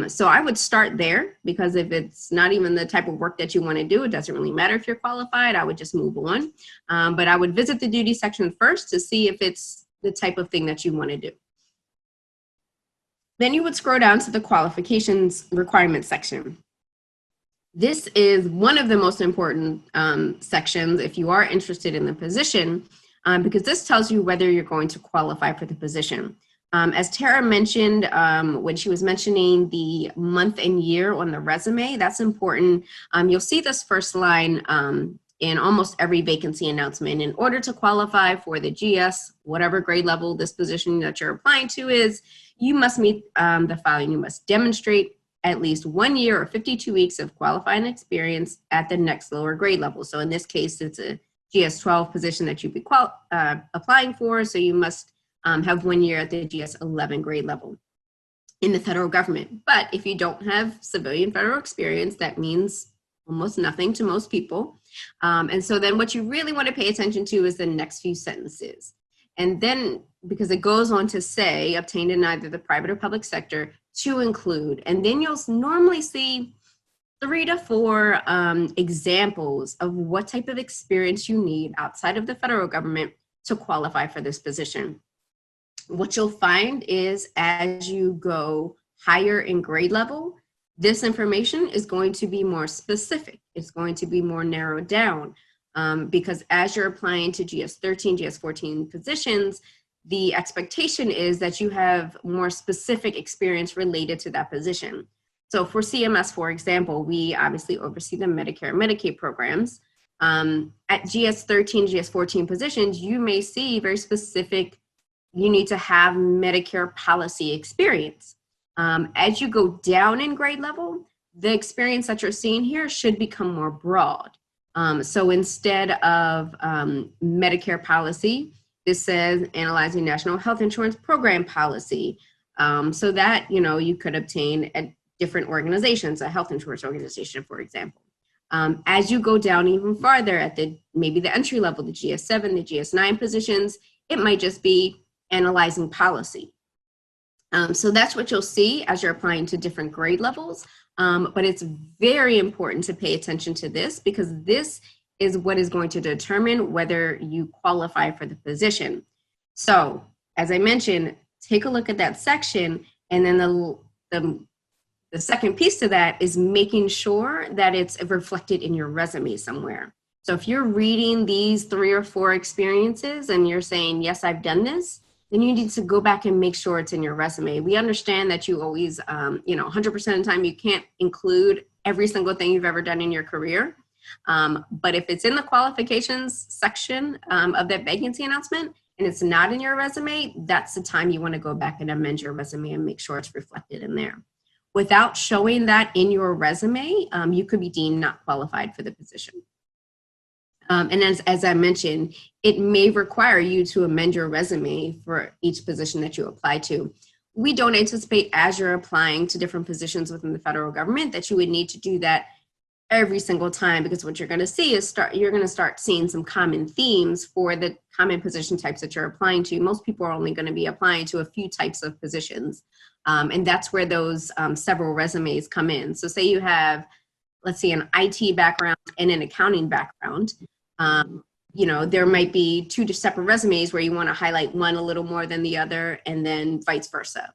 So I would start there, because if it's not even the type of work that you want to do, it doesn't really matter if you're qualified. I would just move on. But I would visit the duty section first to see if it's the type of thing that you want to do. Then you would scroll down to the qualifications requirements section. This is one of the most important sections if you are interested in the position, because this tells you whether you're going to qualify for the position. As Tara mentioned, when she was mentioning the month and year on the resume, that's important. You'll see this first line in almost every vacancy announcement. In order to qualify for the GS, whatever grade level this position that you're applying to is, you must meet the following. You must demonstrate at least 1 year or 52 weeks of qualifying experience at the next lower grade level. So in this case, it's a GS-12 position that you'd be applying for, so you must have 1 year at the GS-11 grade level in the federal government. But if you don't have civilian federal experience, that means almost nothing to most people. And so then what you really want to pay attention to is the next few sentences. And then, because it goes on to say, obtained in either the private or public sector, to include. And then you'll normally see 3 to 4 examples of what type of experience you need outside of the federal government to qualify for this position. What you'll find is, as you go higher in grade level, this information is going to be more specific. It's going to be more narrowed down, because as you're applying to GS-13, GS-14 positions, the expectation is that you have more specific experience related to that position. So for CMS, for example, we obviously oversee the Medicare and Medicaid programs. At GS-13, GS-14 positions, you may see very specific, you need to have Medicare policy experience. As you go down in grade level, the experience that you're seeing here should become more broad. So instead of Medicare policy, this says analyzing national health insurance program policy, so that, you know, you could obtain at different organizations, a health insurance organization, for example. As you go down even farther at maybe the entry level, the GS-7, the GS-9 positions, it might just be analyzing policy. So that's what you'll see as you're applying to different grade levels. But it's very important to pay attention to this, because this is what is going to determine whether you qualify for the position. So as I mentioned, take a look at that section, and then the second piece to that is making sure that it's reflected in your resume somewhere. So if you're reading these 3 or 4 experiences and you're saying, yes, I've done this, then you need to go back and make sure it's in your resume. We understand that you always, 100% of the time you can't include every single thing you've ever done in your career. But if it's in the qualifications section of that vacancy announcement and it's not in your resume, that's the time you want to go back and amend your resume and make sure it's reflected in there. Without showing that in your resume, you could be deemed not qualified for the position. And as I mentioned, it may require you to amend your resume for each position that you apply to. We don't anticipate, as you're applying to different positions within the federal government, that you would need to do that every single time, because what you're going to see is you're going to start seeing some common themes for the common position types that you're applying to. Most people are only going to be applying to a few types of positions. And that's where those several resumes come in. So say you have, let's see, an IT background and an accounting background. There might be 2 separate resumes where you want to highlight one a little more than the other, and then vice versa.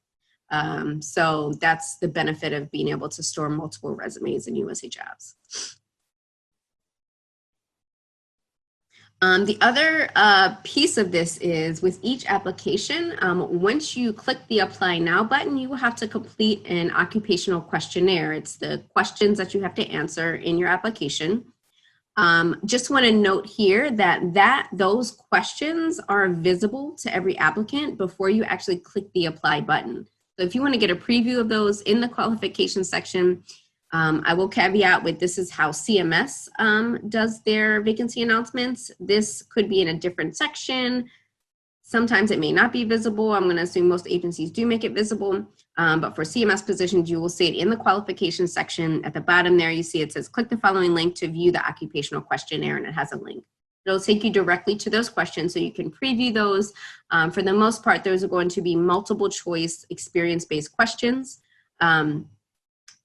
So that's the benefit of being able to store multiple resumes in USA Jobs. The other piece of this is with each application, once you click the Apply Now button, you will have to complete an occupational questionnaire. It's the questions that you have to answer in your application. Just want to note here that those questions are visible to every applicant before you actually click the Apply button. So if you want to get a preview of those in the qualifications section, I will caveat with this is how CMS does their vacancy announcements. This could be in a different section. Sometimes it may not be visible. I'm going to assume most agencies do make it visible. But for CMS positions, you will see it in the qualifications section. At the bottom there, you see it says, click the following link to view the occupational questionnaire, and it has a link. It'll take you directly to those questions so you can preview those. For the most part, those are going to be multiple choice experience-based questions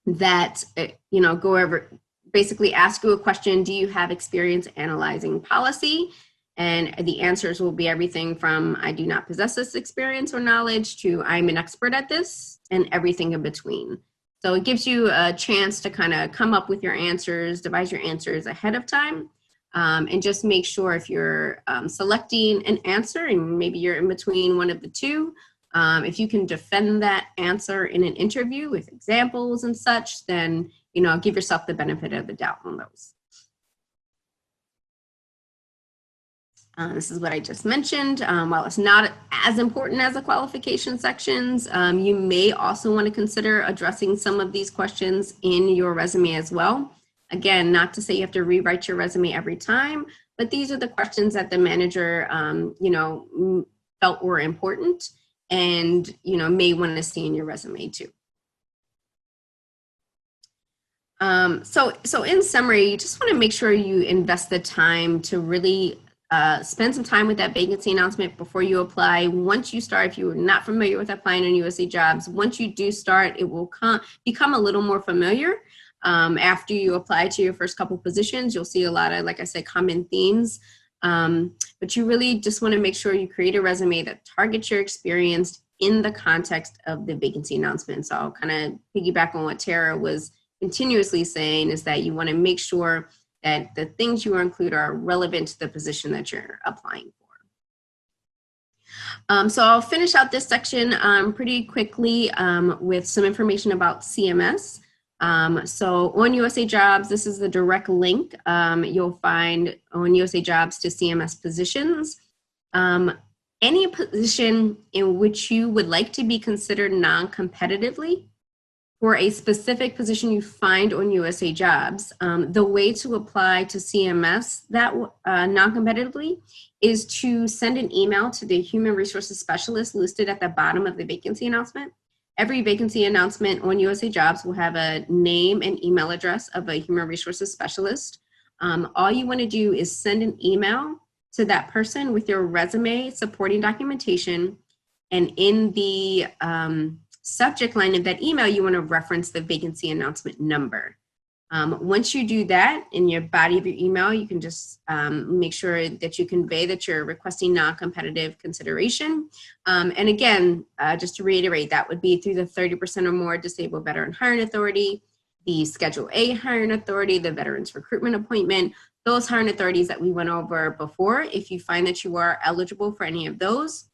that, go over, basically ask you a question, do you have experience analyzing policy? And the answers will be everything from I do not possess this experience or knowledge to I'm an expert at this and everything in between. So it gives you a chance to kind of come up with your answers, devise your answers ahead of time, and just make sure if you're selecting an answer and maybe you're in between one of the two, if you can defend that answer in an interview with examples and such, then, give yourself the benefit of the doubt on those. This is what I just mentioned. While it's not as important as the qualification sections, you may also want to consider addressing some of these questions in your resume as well. Again, not to say you have to rewrite your resume every time, but these are the questions that the manager, felt were important and, may want to see in your resume too. So in summary, you just want to make sure you invest the time to really spend some time with that vacancy announcement before you apply. Once you start, if you're not familiar with applying on USA Jobs, once you do start, it will become a little more familiar. After you apply to your first couple positions, you'll see a lot of, like I said, common themes. But you really just want to make sure you create a resume that targets your experience in the context of the vacancy announcement. So I'll kind of piggyback on what Tara was continuously saying, is that you want to make sure that the things you include are relevant to the position that you're applying for. So I'll finish out this section pretty quickly with some information about CMS. So on USA Jobs, this is the direct link you'll find on USA Jobs to CMS positions. Any position in which you would like to be considered non-competitively for a specific position you find on USA Jobs, the way to apply to CMS that non-competitively is to send an email to the human resources specialist listed at the bottom of the vacancy announcement. Every vacancy announcement on USA Jobs will have a name and email address of a human resources specialist. All you want to do is send an email to that person with your resume, supporting documentation, and in the subject line of that email, you want to reference the vacancy announcement number. Once you do that in your body of your email, you can just make sure that you convey that you're requesting non-competitive consideration. And again, just to reiterate, that would be through the 30% or more disabled veteran hiring authority, the Schedule A hiring authority, the veterans recruitment appointment, those hiring authorities that we went over before. If you find that you are eligible for any of those,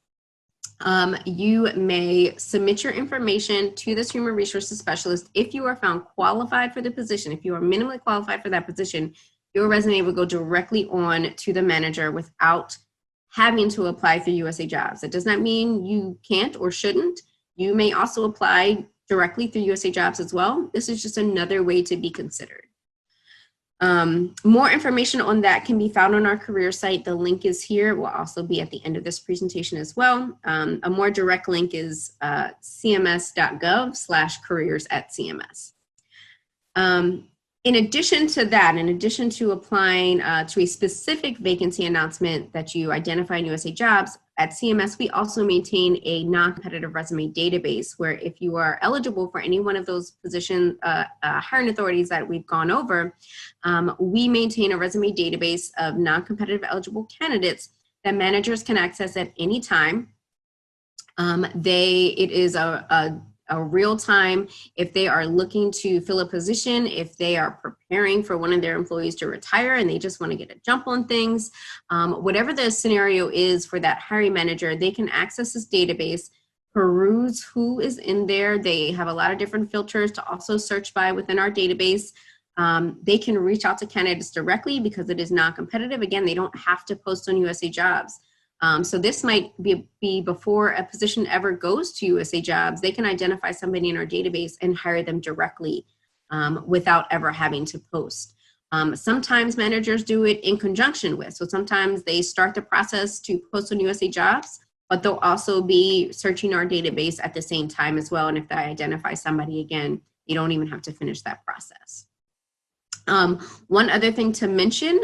you may submit your information to this human resources specialist. If you are found qualified for the position, if you are minimally qualified for that position, your resume will go directly on to the manager without having to apply through USA Jobs. That does not mean you can't or shouldn't. You may also apply directly through USA Jobs as well. This is just another way to be considered. More information on that can be found on our career site. The link is here. It will also be at the end of this presentation as well. A more direct link is cms.gov/careers@CMS. In addition to that, in addition to applying to a specific vacancy announcement that you identify in USA Jobs, at CMS, we also maintain a non-competitive resume database where if you are eligible for any one of those position hiring authorities that we've gone over, we maintain a resume database of non-competitive eligible candidates that managers can access at any time. It is a a real time, if they are looking to fill a position, if they are preparing for one of their employees to retire and they just want to get a jump on things, whatever the scenario is for that hiring manager, they can access this database, peruse who is in there. They have a lot of different filters to also search by within our database. They can reach out to candidates directly because it is non-competitive. Again, they don't have to post on USA Jobs. So this might be before a position ever goes to USA Jobs. They can identify somebody in our database and hire them directly without ever having to post. Sometimes managers do it in conjunction with. So sometimes they start the process to post on USA Jobs, but they'll also be searching our database at the same time as well. And if they identify somebody, again, you don't even have to finish that process. One other thing to mention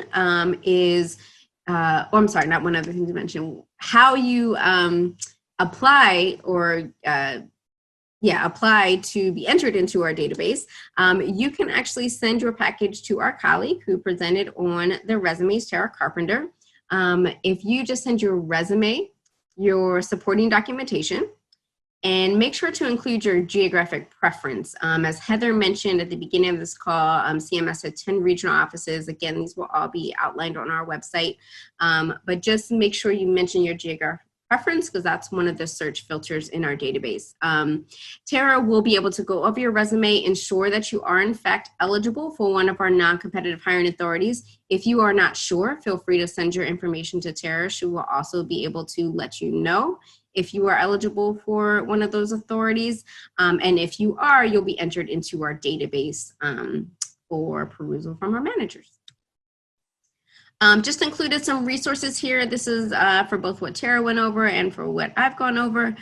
is, I'm sorry, not one other thing to mention, how you apply or apply to be entered into our database. You can actually send your package to our colleague who presented on the resumes, Tara Carpenter. If you just send your resume, your supporting documentation, and make sure to include your geographic preference. As Heather mentioned at the beginning of this call, CMS had 10 regional offices. Again, these will all be outlined on our website. But just make sure you mention your geographic preference because that's one of the search filters in our database. Tara will be able to go over your resume, ensure that you are in fact eligible for one of our non-competitive hiring authorities. If you are not sure, feel free to send your information to Tara. She will also be able to let you know if you are eligible for one of those authorities. And if you are, you'll be entered into our database for perusal from our managers. Just included some resources here. This is for both what Tara went over and for what I've gone over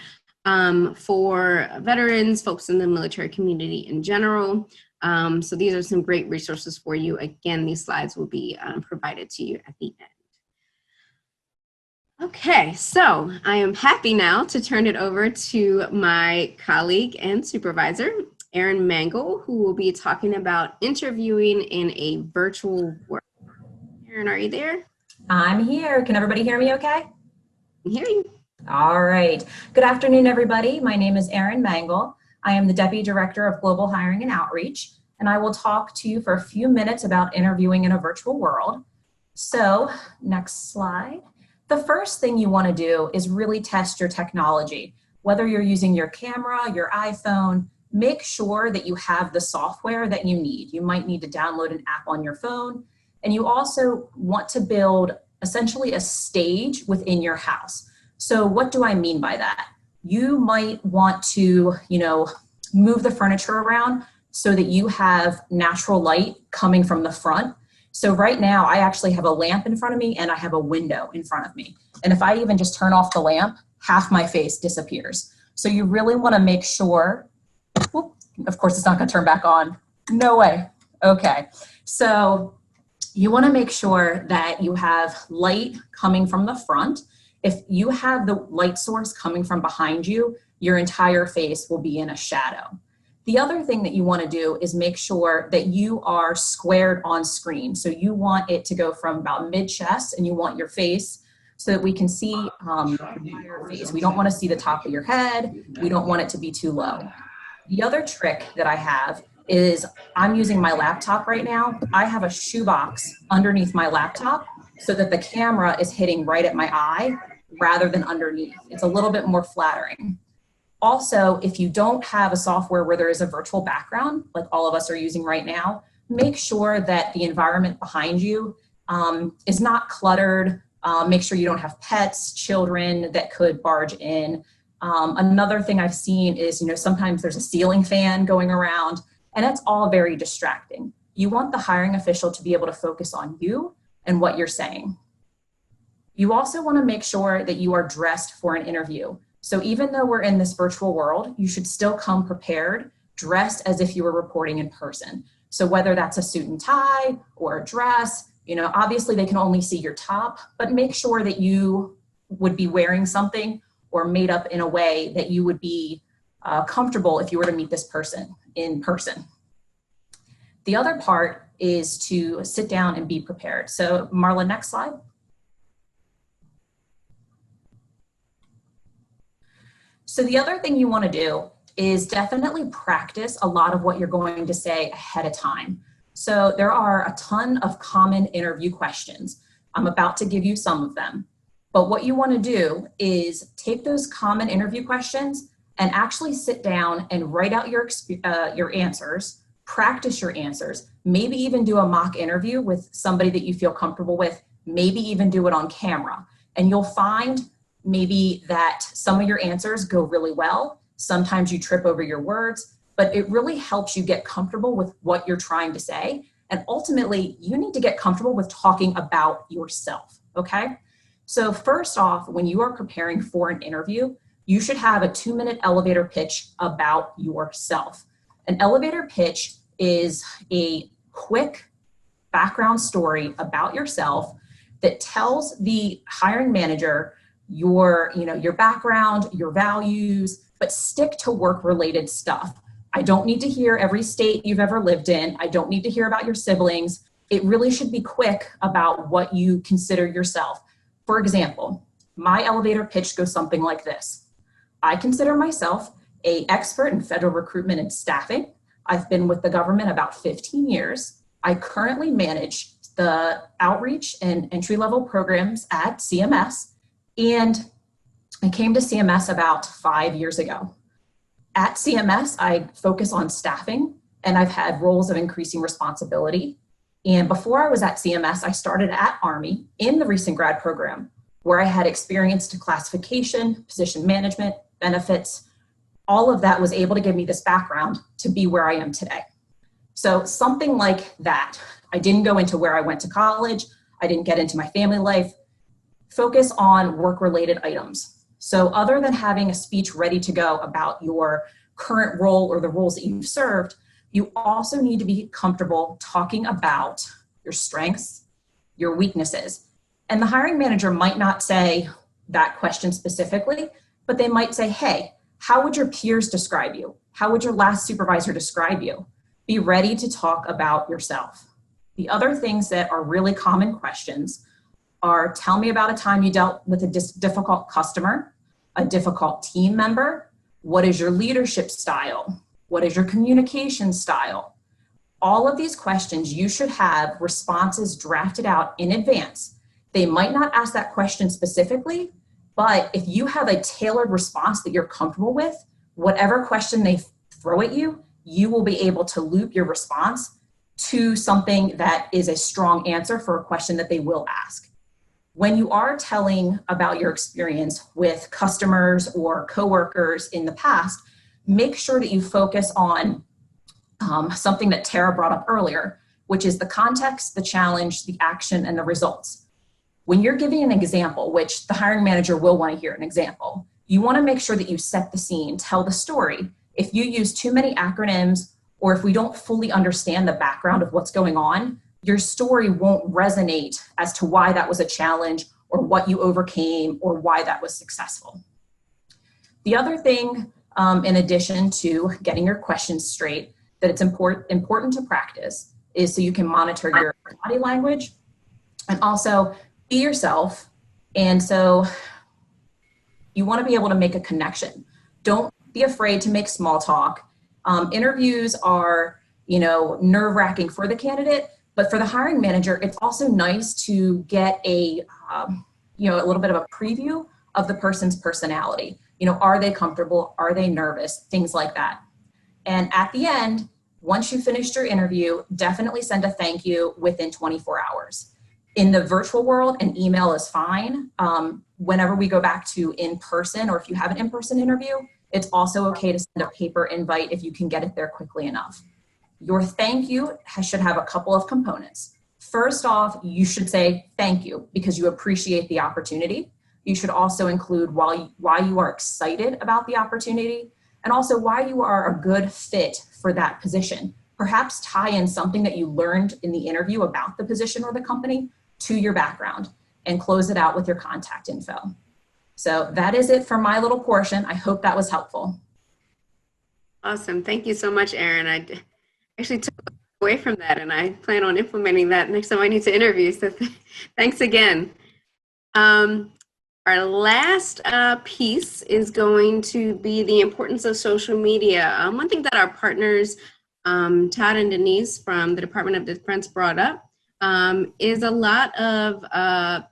for veterans, folks in the military community in general. So these are some great resources for you. Again, these slides will be provided to you at the end. Okay, so I am happy now to turn it over to my colleague and supervisor, Erin Mangle, who will be talking about interviewing in a virtual world. Erin, are you there? I'm here. Can everybody hear me okay? I can hear you. All right. Good afternoon, everybody. My name is Erin Mangle. I am the Deputy Director of Global Hiring and Outreach, and I will talk to you for a few minutes about interviewing in a virtual world. So, next slide. The first thing you want to do is really test your technology. Whether you're using your camera, your iPhone, make sure that you have the software that you need. You might need to download an app on your phone, and you also want to build essentially a stage within your house. So what do I mean by that? You might want to, move the furniture around so that you have natural light coming from the front. So right now I actually have a lamp in front of me and I have a window in front of me. And if I even just turn off the lamp, half my face disappears. So you really want to make sure, of course it's not going to turn back on. No way. Okay. So you want to make sure that you have light coming from the front. If you have the light source coming from behind you, your entire face will be in a shadow. The other thing that you want to do is make sure that you are squared on screen. So you want it to go from about mid-chest and you want your face so that we can see your face. We don't want to see the top of your head. We don't want it to be too low. The other trick that I have is I'm using my laptop right now. I have a shoebox underneath my laptop so that the camera is hitting right at my eye rather than underneath. It's a little bit more flattering. Also, if you don't have a software where there is a virtual background, like all of us are using right now, make sure that the environment behind you is not cluttered. Make sure you don't have pets, children that could barge in. Another thing I've seen is, sometimes there's a ceiling fan going around, and that's all very distracting. You want the hiring official to be able to focus on you and what you're saying. You also want to make sure that you are dressed for an interview. So even though we're in this virtual world, you should still come prepared, dressed as if you were reporting in person. So whether that's a suit and tie or a dress, obviously they can only see your top, but make sure that you would be wearing something or made up in a way that you would be comfortable if you were to meet this person in person. The other part is to sit down and be prepared. So Marla, next slide. So the other thing you want to do is definitely practice a lot of what you're going to say ahead of time. So there are a ton of common interview questions. I'm about to give you some of them. But what you want to do is take those common interview questions and actually sit down and write out your answers, practice your answers, maybe even do a mock interview with somebody that you feel comfortable with, maybe even do it on camera. And you'll find maybe that some of your answers go really well. Sometimes you trip over your words, but it really helps you get comfortable with what you're trying to say. And ultimately, you need to get comfortable with talking about yourself, okay? So first off, when you are preparing for an interview, you should have a 2-minute elevator pitch about yourself. An elevator pitch is a quick background story about yourself that tells the hiring manager your background, your values, but stick to work-related stuff. I don't need to hear every state you've ever lived in. I don't need to hear about your siblings. It really should be quick about what you consider yourself. For example, my elevator pitch goes something like this. I consider myself an expert in federal recruitment and staffing. I've been with the government about 15 years. I currently manage the outreach and entry-level programs at CMS, and I came to CMS about 5 years ago. At CMS, I focus on staffing, and I've had roles of increasing responsibility. And before I was at CMS, I started at Army in the recent grad program, where I had experience to classification, position management, benefits. All of that was able to give me this background to be where I am today. So something like that. I didn't go into where I went to college. I didn't get into my family life. Focus on work-related items. So other than having a speech ready to go about your current role or the roles that you've served, you also need to be comfortable talking about your strengths, your weaknesses. And the hiring manager might not say that question specifically, but they might say, hey, how would your peers describe you? How would your last supervisor describe you? Be ready to talk about yourself. The other things that are really common questions are, tell me about a time you dealt with a difficult customer, a difficult team member. What is your leadership style? What is your communication style? All of these questions, you should have responses drafted out in advance. They might not ask that question specifically, but if you have a tailored response that you're comfortable with, whatever question they throw at you, you will be able to loop your response to something that is a strong answer for a question that they will ask. When you are telling about your experience with customers or coworkers in the past, make sure that you focus on something that Tara brought up earlier, which is the context, the challenge, the action, and the results. When you're giving an example, which the hiring manager will want to hear an example, you want to make sure that you set the scene, tell the story. If you use too many acronyms, or if we don't fully understand the background of what's going on, your story won't resonate as to why that was a challenge or what you overcame or why that was successful. The other thing, in addition to getting your questions straight, that it's important to practice is so you can monitor your body language and also be yourself. And so you want to be able to make a connection. Don't be afraid to make small talk. Interviews are, nerve-wracking for the candidate, but for the hiring manager, it's also nice to get a little bit of a preview of the person's personality. Are they comfortable? Are they nervous? Things like that. And at the end, once you finished your interview, definitely send a thank you within 24 hours. In the virtual world, an email is fine. Whenever we go back to in-person, or if you have an in-person interview, it's also okay to send a paper invite if you can get it there quickly enough. Your thank you should have a couple of components. First off, you should say thank you because you appreciate the opportunity. You should also include why you are excited about the opportunity and also why you are a good fit for that position. Perhaps tie in something that you learned in the interview about the position or the company to your background and close it out with your contact info. So that is it for my little portion. I hope that was helpful. Awesome. Thank you so much, Erin. I actually took away from that, and I plan on implementing that next time I need to interview. So thanks again. Our last piece is going to be the importance of social media. One thing that our partners, Todd and Denise from the Department of Defense brought up is a lot of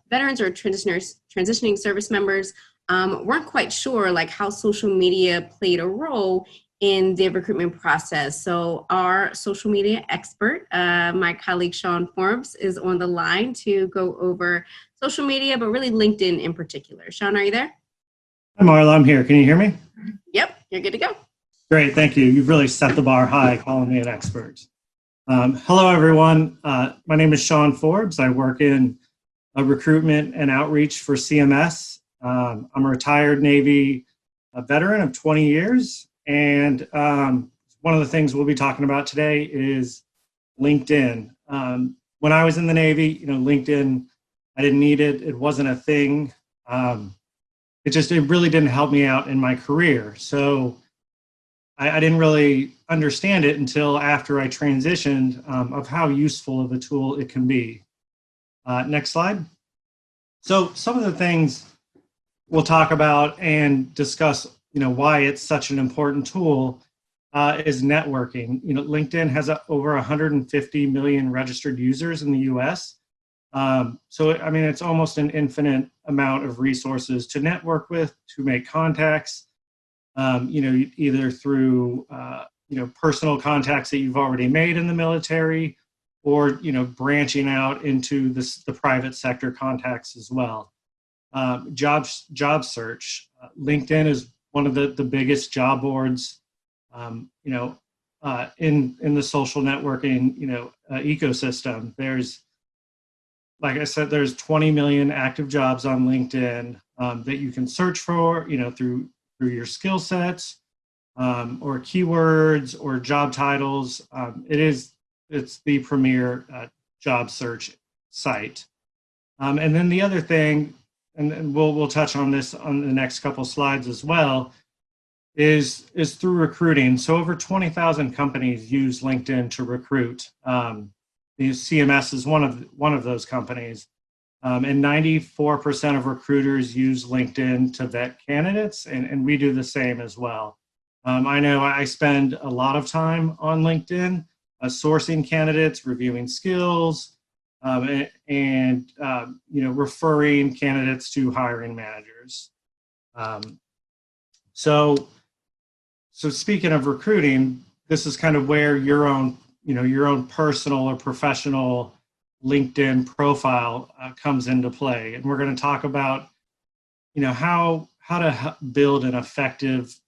veterans or transitioning service members weren't quite sure like how social media played a role in the recruitment process. So our social media expert, my colleague Sean Forbes, is on the line to go over social media, but really LinkedIn in particular. Sean, are you there? Hi, Marla. I'm here. Can you hear me? Yep, you're good to go. Great. Thank you. You've really set the bar high calling me an expert. Hello, everyone. My name is Sean Forbes. I work in recruitment and outreach for CMS. I'm a retired Navy veteran of 20 years. And one of the things we'll be talking about today is LinkedIn. When I was in the Navy, LinkedIn, I didn't need it. It wasn't a thing. It really didn't help me out in my career. So I didn't really understand it until after I transitioned of how useful of a tool it can be. Next slide. So some of the things we'll talk about and discuss, why it's such an important tool is networking. LinkedIn has over 150 million registered users in the US. So, it's almost an infinite amount of resources to network with, to make contacts, either through, personal contacts that you've already made in the military or, branching out into the private sector contacts as well. Job search. LinkedIn is one of the biggest job boards, in the social networking, ecosystem. There's, like I said, there's 20 million active jobs on LinkedIn that you can search for, through your skill sets or keywords or job titles. It's the premier job search site. And then the other thing, and we'll touch on this on the next couple slides as well, is through recruiting. So over 20,000 companies use LinkedIn to recruit. The CMS is one of those companies, and 94% of recruiters use LinkedIn to vet candidates, and we do the same as well. I know I spend a lot of time on LinkedIn, sourcing candidates, reviewing skills, and referring candidates to hiring managers. So speaking of recruiting, this is kind of where your own personal or professional LinkedIn profile comes into play. And we're going to talk about, how to build an effective,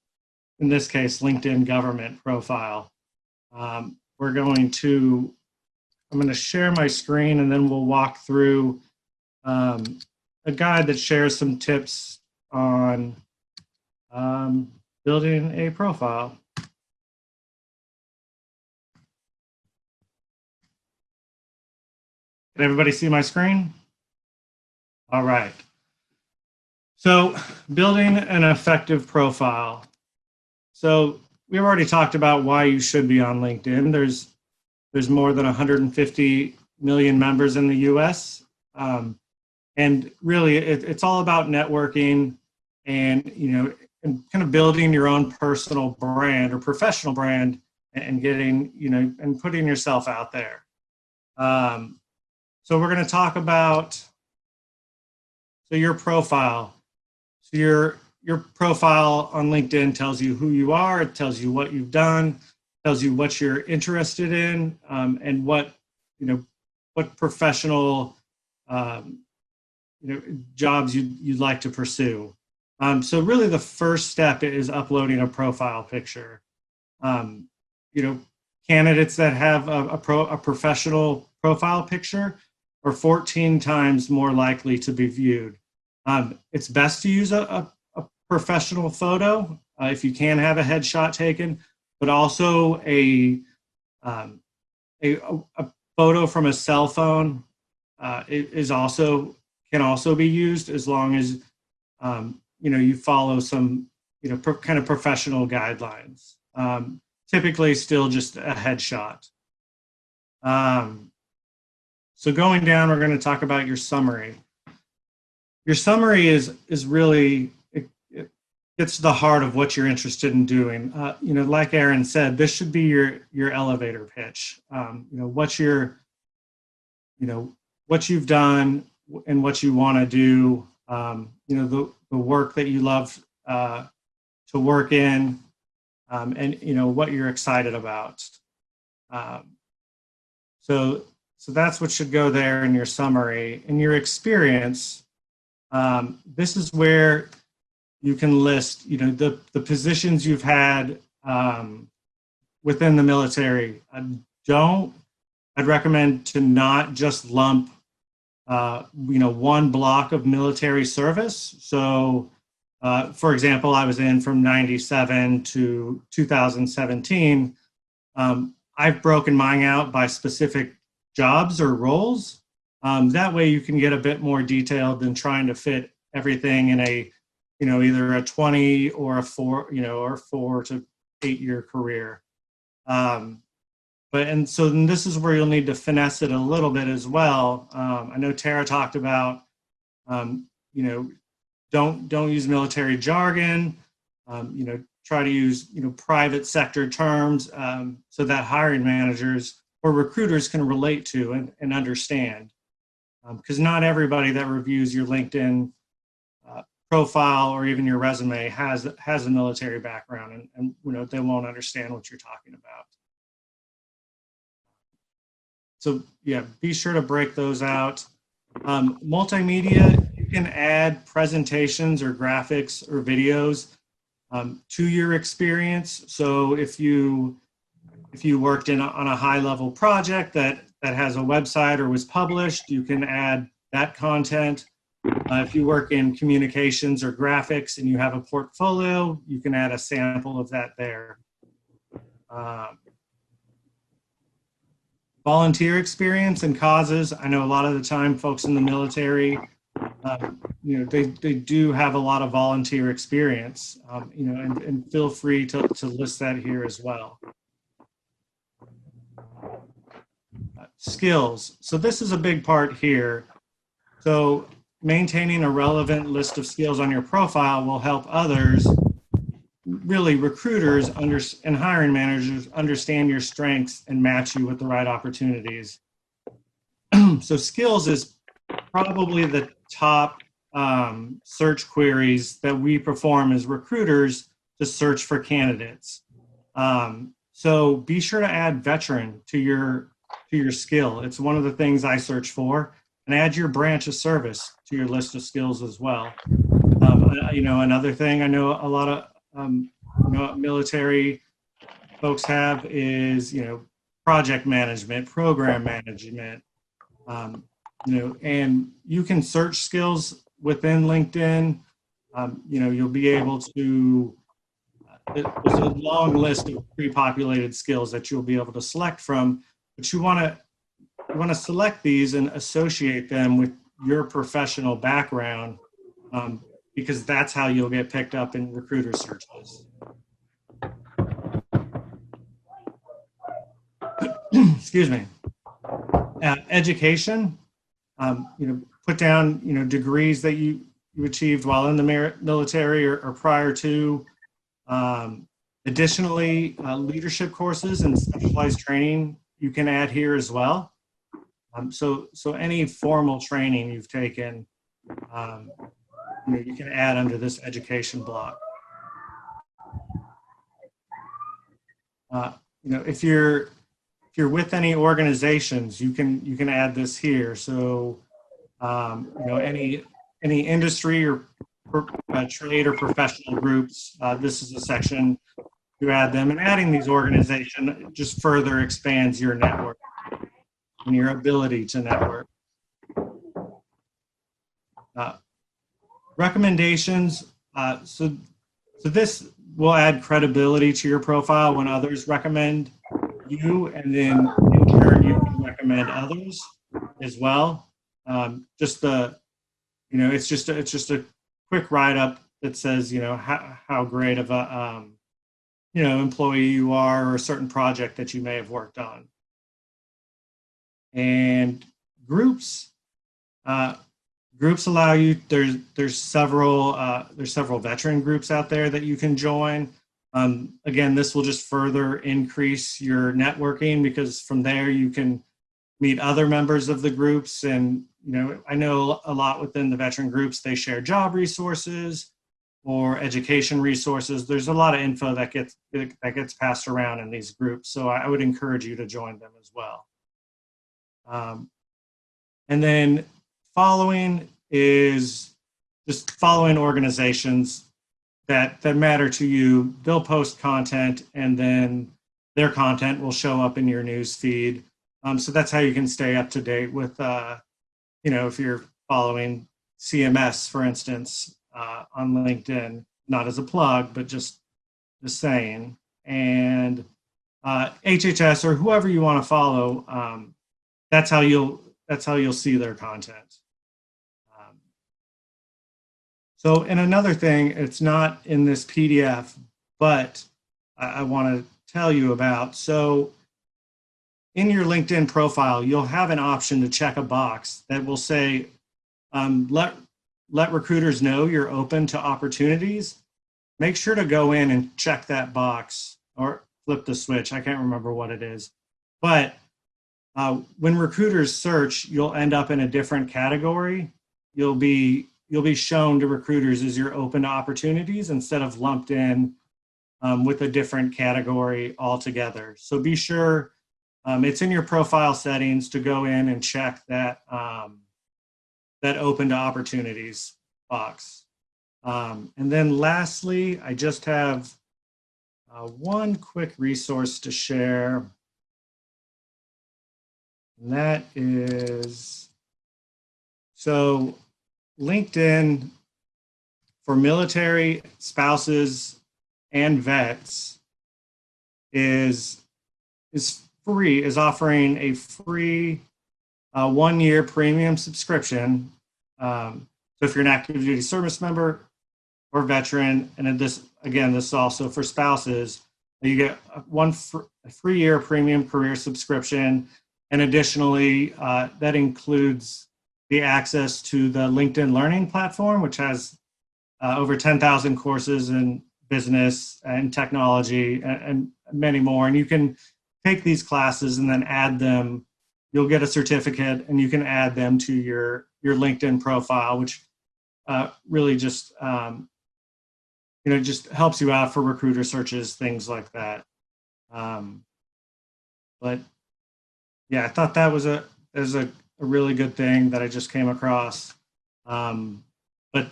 in this case, LinkedIn government profile. I'm going to share my screen and then we'll walk through a guide that shares some tips on building a profile. Can everybody see my screen? All right. So building an effective profile. So we've already talked about why you should be on LinkedIn. There's more than 150 million members in the US. And really it's all about networking and, and kind of building your own personal brand or professional brand and getting, and putting yourself out there. So we're going to talk about your profile. So your profile on LinkedIn tells you who you are, it tells you what you've done, tells you what you're interested in, and what professional jobs you'd like to pursue. So really the first step is uploading a profile picture. Candidates that have a professional profile picture are 14 times more likely to be viewed. It's best to use a professional photo if you can have a headshot taken, but also a photo from a cell phone can also be used as long as you follow some kind of professional guidelines. Typically, still just a headshot. So going down, we're going to talk about your summary. your summary is really, it gets to the heart of what you're interested in doing. You know, like Aaron said, this should be your elevator pitch. You know, what you've done and what you want to do. You know, the work that you love to work in, and you know what you're excited about. So that's what should go there in your summary. In your experience, this is where you can list, you know, the positions you've had within the military. I'd recommend to not just lump, you know, one block of military service. So, for example, I was in from 97 to 2017. I've broken mine out by specific jobs or roles. That way you can get a bit more detailed than trying to fit everything in a, you know, either a 20 or a 4, you know, or 4 to 8 year career. And so then this is where you'll need to finesse it a little bit as well. I know Tara talked about, you know, don't use military jargon. You know, try to use, you know, private sector terms so that hiring managers or recruiters can relate to and understand. Because not everybody that reviews your LinkedIn profile or even your resume has a military background, and you know, they won't understand what you're talking about. So yeah, be sure to break those out. Multimedia, you can add presentations or graphics or videos to your experience. So if you worked on a high level project that has a website or was published, you can add that content. If you work in communications or graphics and you have a portfolio, you can add a sample of that there. Volunteer experience and causes. I know a lot of the time folks in the military, you know, they do have a lot of volunteer experience, you know, and feel free to list that here as well. Skills. So this is a big part here. So maintaining a relevant list of skills on your profile will help others, really recruiters and hiring managers, understand your strengths and match you with the right opportunities. So skills is probably the top search queries that we perform as recruiters to search for candidates. So be sure to add veteran to your skill. It's one of the things I search for, and add your branch of service to your list of skills as well. You know, another thing I know a lot of you know, military folks have is, you know, project management, program management. You know, and you can search skills within LinkedIn. You know, you'll be able to, there's a long list of pre-populated skills that you'll be able to select from, but you want to select these and associate them with your professional background, because that's how you'll get picked up in recruiter searches. Excuse me. Education. You know, put down, you know, degrees that you achieved while in the military or prior to. Additionally, leadership courses and specialized training you can add here as well. So any formal training you've taken, you know, you can add under this education block. You know, if you're with any organizations, you can add this here. So, you know, any industry or trade or professional groups, this is a section to add them. And adding these organizations just further expands your network and your ability to network. Recommendations. So this will add credibility to your profile when others recommend you, and then in turn you can recommend others as well. Just the, you know, it's just a quick write up that says, you know, how great of a you know, employee you are, or a certain project that you may have worked on. And groups Groups allow you, there's several veteran groups out there that you can join. Again, this will just further increase your networking, because from there you can meet other members of the groups. And, I know a lot within the veteran groups, they share job resources or education resources. There's a lot of info that gets passed around in these groups. So I would encourage you to join them as well. And then following is just following organizations that matter to you. They'll post content, and then their content will show up in your news feed. So that's how you can stay up to date with, if you're following CMS, for instance, on LinkedIn, not as a plug, but just saying. And HHS or whoever you want to follow, that's how you'll see their content. So, and another thing, it's not in this PDF, but I want to tell you about. So, in your LinkedIn profile, you'll have an option to check a box that will say, let recruiters know you're open to opportunities. Make sure to go in and check that box, or flip the switch. I can't remember what it is. But when recruiters search, you'll end up in a different category. You'll be shown to recruiters as you're open to opportunities, instead of lumped in with a different category altogether. So be sure it's in your profile settings to go in and check that that open to opportunities box. And then lastly, I just have one quick resource to share. And that is, so LinkedIn for military spouses and vets is offering a free 1-year premium subscription. So if you're an active duty service member or veteran, and this is also for spouses, you get a free year premium career subscription. And additionally, that includes the access to the LinkedIn Learning platform, which has over 10,000 courses in business and technology and many more. And you can take these classes and then add them. You'll get a certificate, and you can add them to your LinkedIn profile, which really just just helps you out for recruiter searches, things like that. But yeah, I thought that was a really good thing that I just came across. But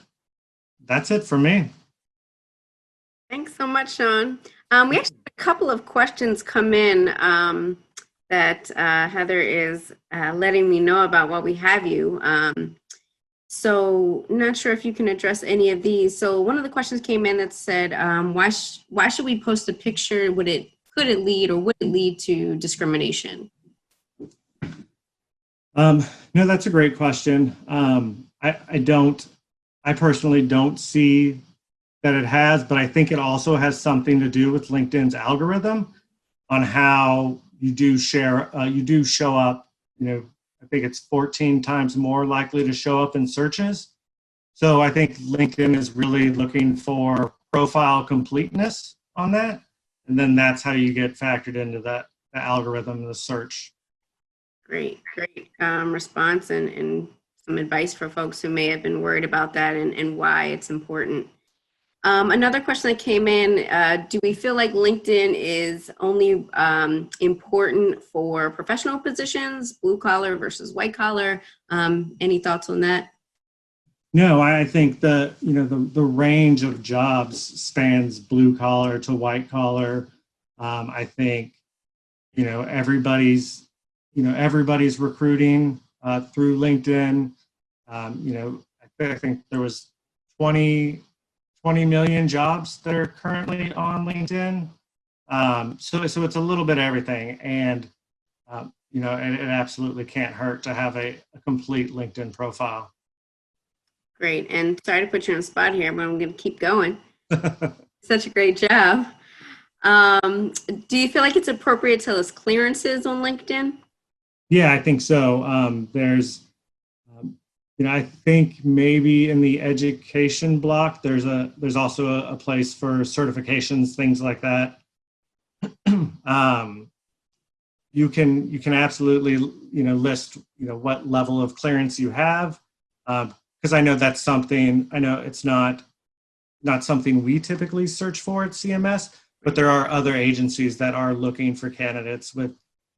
that's it for me. Thanks so much, Sean. We actually had a couple of questions come in that Heather is letting me know about while we have you. So not sure if you can address any of these. So one of the questions came in that said, why should we post a picture? Could it lead, or would it lead to discrimination? No, that's a great question. I personally don't see that it has, but I think it also has something to do with LinkedIn's algorithm on how you do show up. I think it's 14 times more likely to show up in searches. So I think LinkedIn is really looking for profile completeness on that. And then that's how you get factored into the algorithm, the search. Great response, and some advice for folks who may have been worried about that and why it's important. Another question that came in, do we feel like LinkedIn is only important for professional positions, blue collar versus white collar? Any thoughts on that? No, I think the range of jobs spans blue collar to white collar. I think everybody's recruiting through LinkedIn. I think there was 20 million jobs that are currently on LinkedIn. So it's a little bit of everything, and it absolutely can't hurt to have a complete LinkedIn profile. Great, and sorry to put you on the spot here, but I'm going to keep going. Such a great job. Do you feel like it's appropriate to list clearances on LinkedIn? Yeah, I think so. I think maybe in the education block, there's also a place for certifications, things like that. You can absolutely, list, what level of clearance you have. Because I know that's something, I know it's not something we typically search for at CMS, but there are other agencies that are looking for candidates with,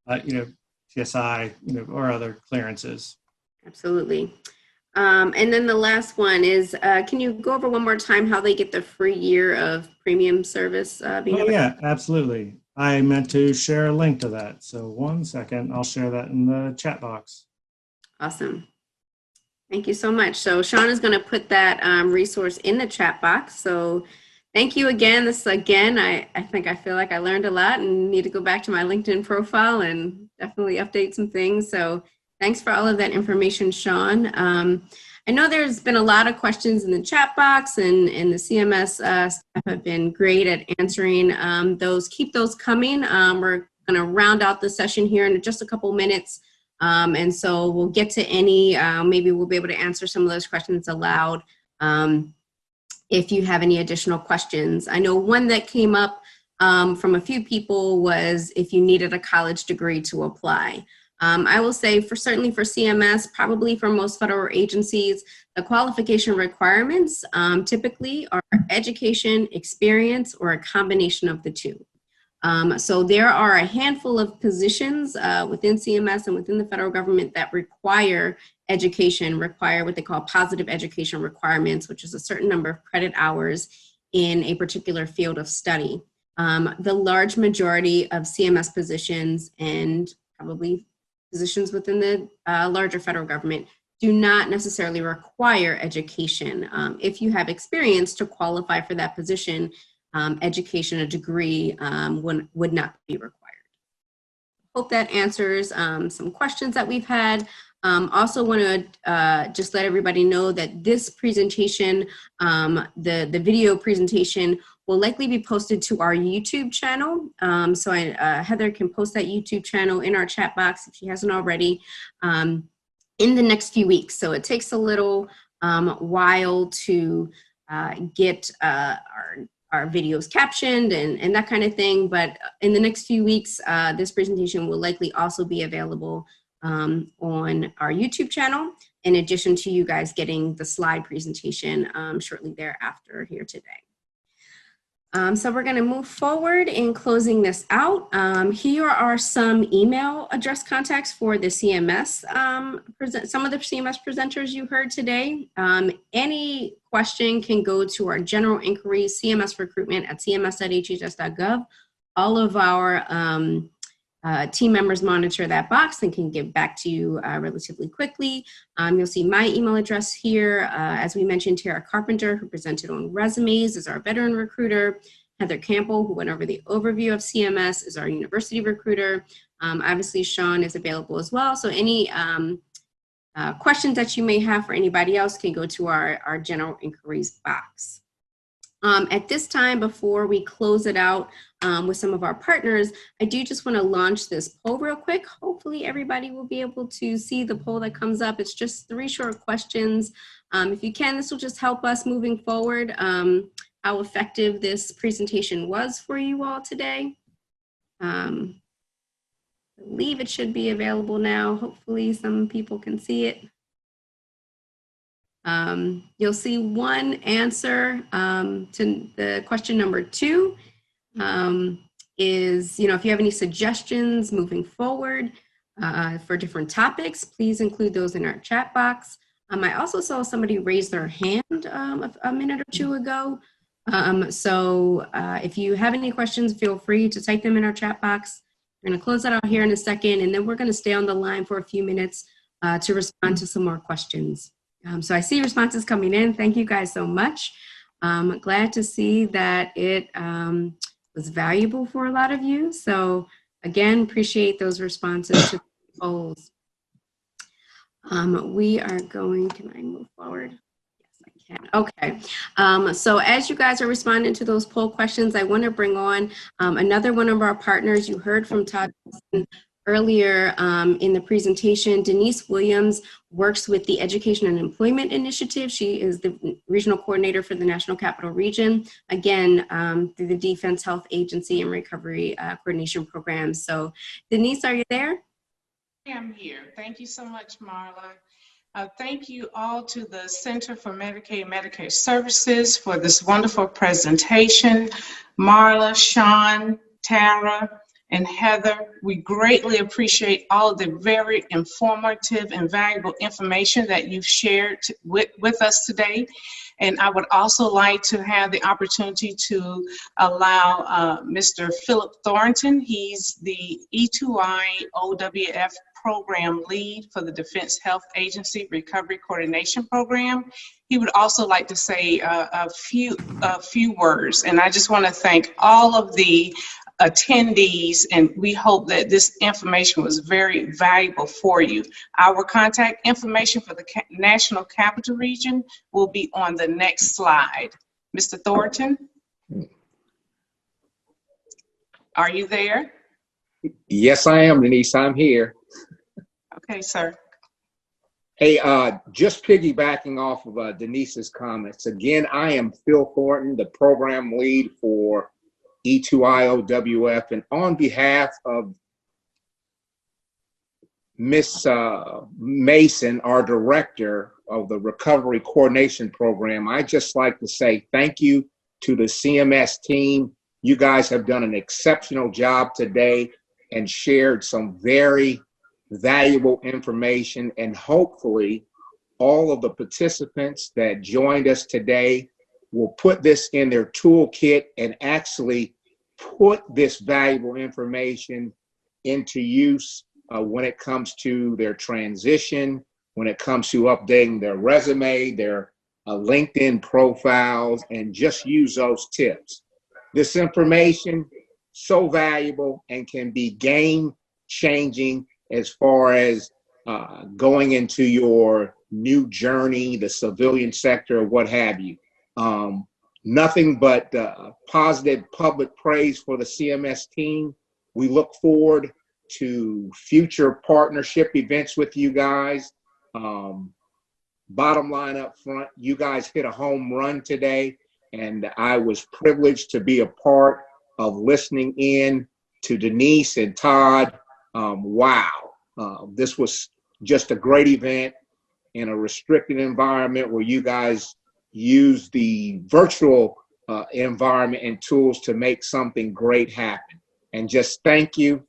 TSI, or other clearances. Absolutely. And then the last one is, can you go over one more time how they get the free year of premium service? Yeah, absolutely. I meant to share a link to that. So 1 second, I'll share that in the chat box. Awesome. Thank you so much. So Sean is going to put that resource in the chat box. So thank you again. I think I feel like I learned a lot and need to go back to my LinkedIn profile and definitely update some things. So thanks for all of that information, Sean. I know there's been a lot of questions in the chat box, and the CMS staff have been great at answering those. Keep those coming. We're going to round out the session here in just a couple minutes. And so we'll get to any, maybe we'll be able to answer some of those questions aloud if you have any additional questions. I know one that came up from a few people was if you needed a college degree to apply. I will say certainly for CMS, probably for most federal agencies, the qualification requirements typically are education, experience, or a combination of the two. So there are a handful of positions within CMS and within the federal government that require what they call positive education requirements, which is a certain number of credit hours in a particular field of study. The large majority of CMS positions and probably positions within the larger federal government do not necessarily require education. If you have experience to qualify for that position, education, a degree would not be required. Hope that answers some questions that we've had. Also want to just let everybody know that this presentation, the video presentation, will likely be posted to our YouTube channel. So Heather can post that YouTube channel in our chat box if she hasn't already in the next few weeks. So it takes a little while to get our videos captioned and that kind of thing. But in the next few weeks, this presentation will likely also be available on our YouTube channel, in addition to you guys getting the slide presentation shortly thereafter here today. So we're going to move forward in closing this out. Here are some email address contacts for the CMS, some of the CMS presenters you heard today. Any question can go to our general inquiries, CMS recruitment at cms.hhs.gov. All of our team members monitor that box and can get back to you relatively quickly. You'll see my email address here. As we mentioned, Tara Carpenter, who presented on resumes, is our veteran recruiter. Heather Campbell, who went over the overview of CMS, is our university recruiter. Obviously, Sean is available as well. So any questions that you may have for anybody else can go to our general inquiries box. At this time, before we close it out with some of our partners, I do just want to launch this poll real quick. Hopefully everybody will be able to see the poll that comes up. It's just 3 short questions. If you can, this will just help us moving forward, how effective this presentation was for you all today. I believe it should be available now. Hopefully some people can see it. You'll see one answer to the question number 2 is, if you have any suggestions moving forward for different topics, please include those in our chat box. I also saw somebody raise their hand a minute or 2 ago. So if you have any questions, feel free to type them in our chat box. We're going to close that out here in a second, and then we're going to stay on the line for a few minutes to respond to some more questions. So I see responses coming in. Thank you guys so much. I'm glad to see that it was valuable for a lot of you. So again, appreciate those responses to the polls. We are going, can I move forward? Yes, I can. Okay. So as you guys are responding to those poll questions, I want to bring on another one of our partners. You heard from Todd earlier in the presentation, Denise Williams works with the Education and Employment Initiative. She is the regional coordinator for the National Capital Region, again, through the Defense Health Agency and Recovery Coordination Program. So Denise, are you there? I am here. Thank you so much, Marla. Thank you all to the Center for Medicaid and Medicare Services for this wonderful presentation. Marla, Sean, Tara, and Heather, we greatly appreciate all of the very informative and valuable information that you've shared with us today. And I would also like to have the opportunity to allow Mr. Philip Thornton. He's the E2I OWF program lead for the Defense Health Agency Recovery Coordination Program. He would also like to say a few words. And I just want to thank all of the attendees, and we hope that this information was very valuable for you. Our contact information for the National Capital Region will be on the next slide. Mr. Thornton, are you there? Yes, I am, Denise. I'm here. Okay, sir. Hey, just piggybacking off of Denise's comments. Again, I am Phil Thornton, the program lead for E2IOWF, and on behalf of Miss Mason, our director of the Recovery Coordination Program, I just like to say thank you to the CMS team. You guys have done an exceptional job today and shared some very valuable information, and hopefully all of the participants that joined us today will put this in their toolkit and actually put this valuable information into use when it comes to their transition, when it comes to updating their resume, their LinkedIn profiles, and just use those tips. This information, so valuable and can be game-changing as far as going into your new journey, the civilian sector, what have you. Nothing but positive public praise for the CMS team. We look forward to future partnership events with you guys. Bottom line up front, you guys hit a home run today, and I was privileged to be a part of listening in to Denise and Todd. Wow, this was just a great event in a restricted environment where you guys use the virtual environment and tools to make something great happen. And just thank you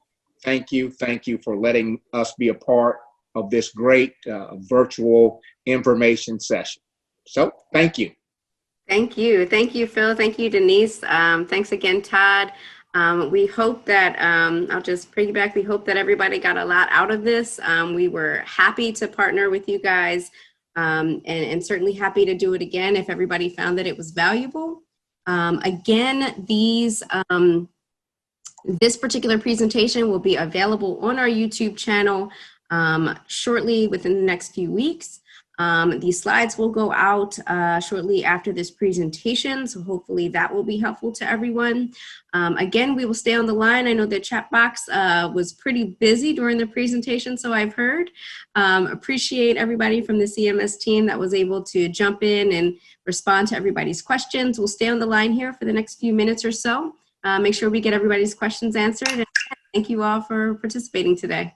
for letting us be a part of this great virtual information session. So thank you. Thank you, Phil. Thank you, Denise. Thanks again, Todd. We hope that, I'll just piggyback, we hope that everybody got a lot out of this. We were happy to partner with you guys and certainly happy to do it again if everybody found that it was valuable. Again, this particular presentation will be available on our YouTube channel shortly within the next few weeks. These slides will go out shortly after this presentation, so hopefully that will be helpful to everyone. Again, we will stay on the line. I know the chat box was pretty busy during the presentation, so I've heard. Appreciate everybody from the CMS team that was able to jump in and respond to everybody's questions. We'll stay on the line here for the next few minutes or so. Make sure we get everybody's questions answered. And thank you all for participating today.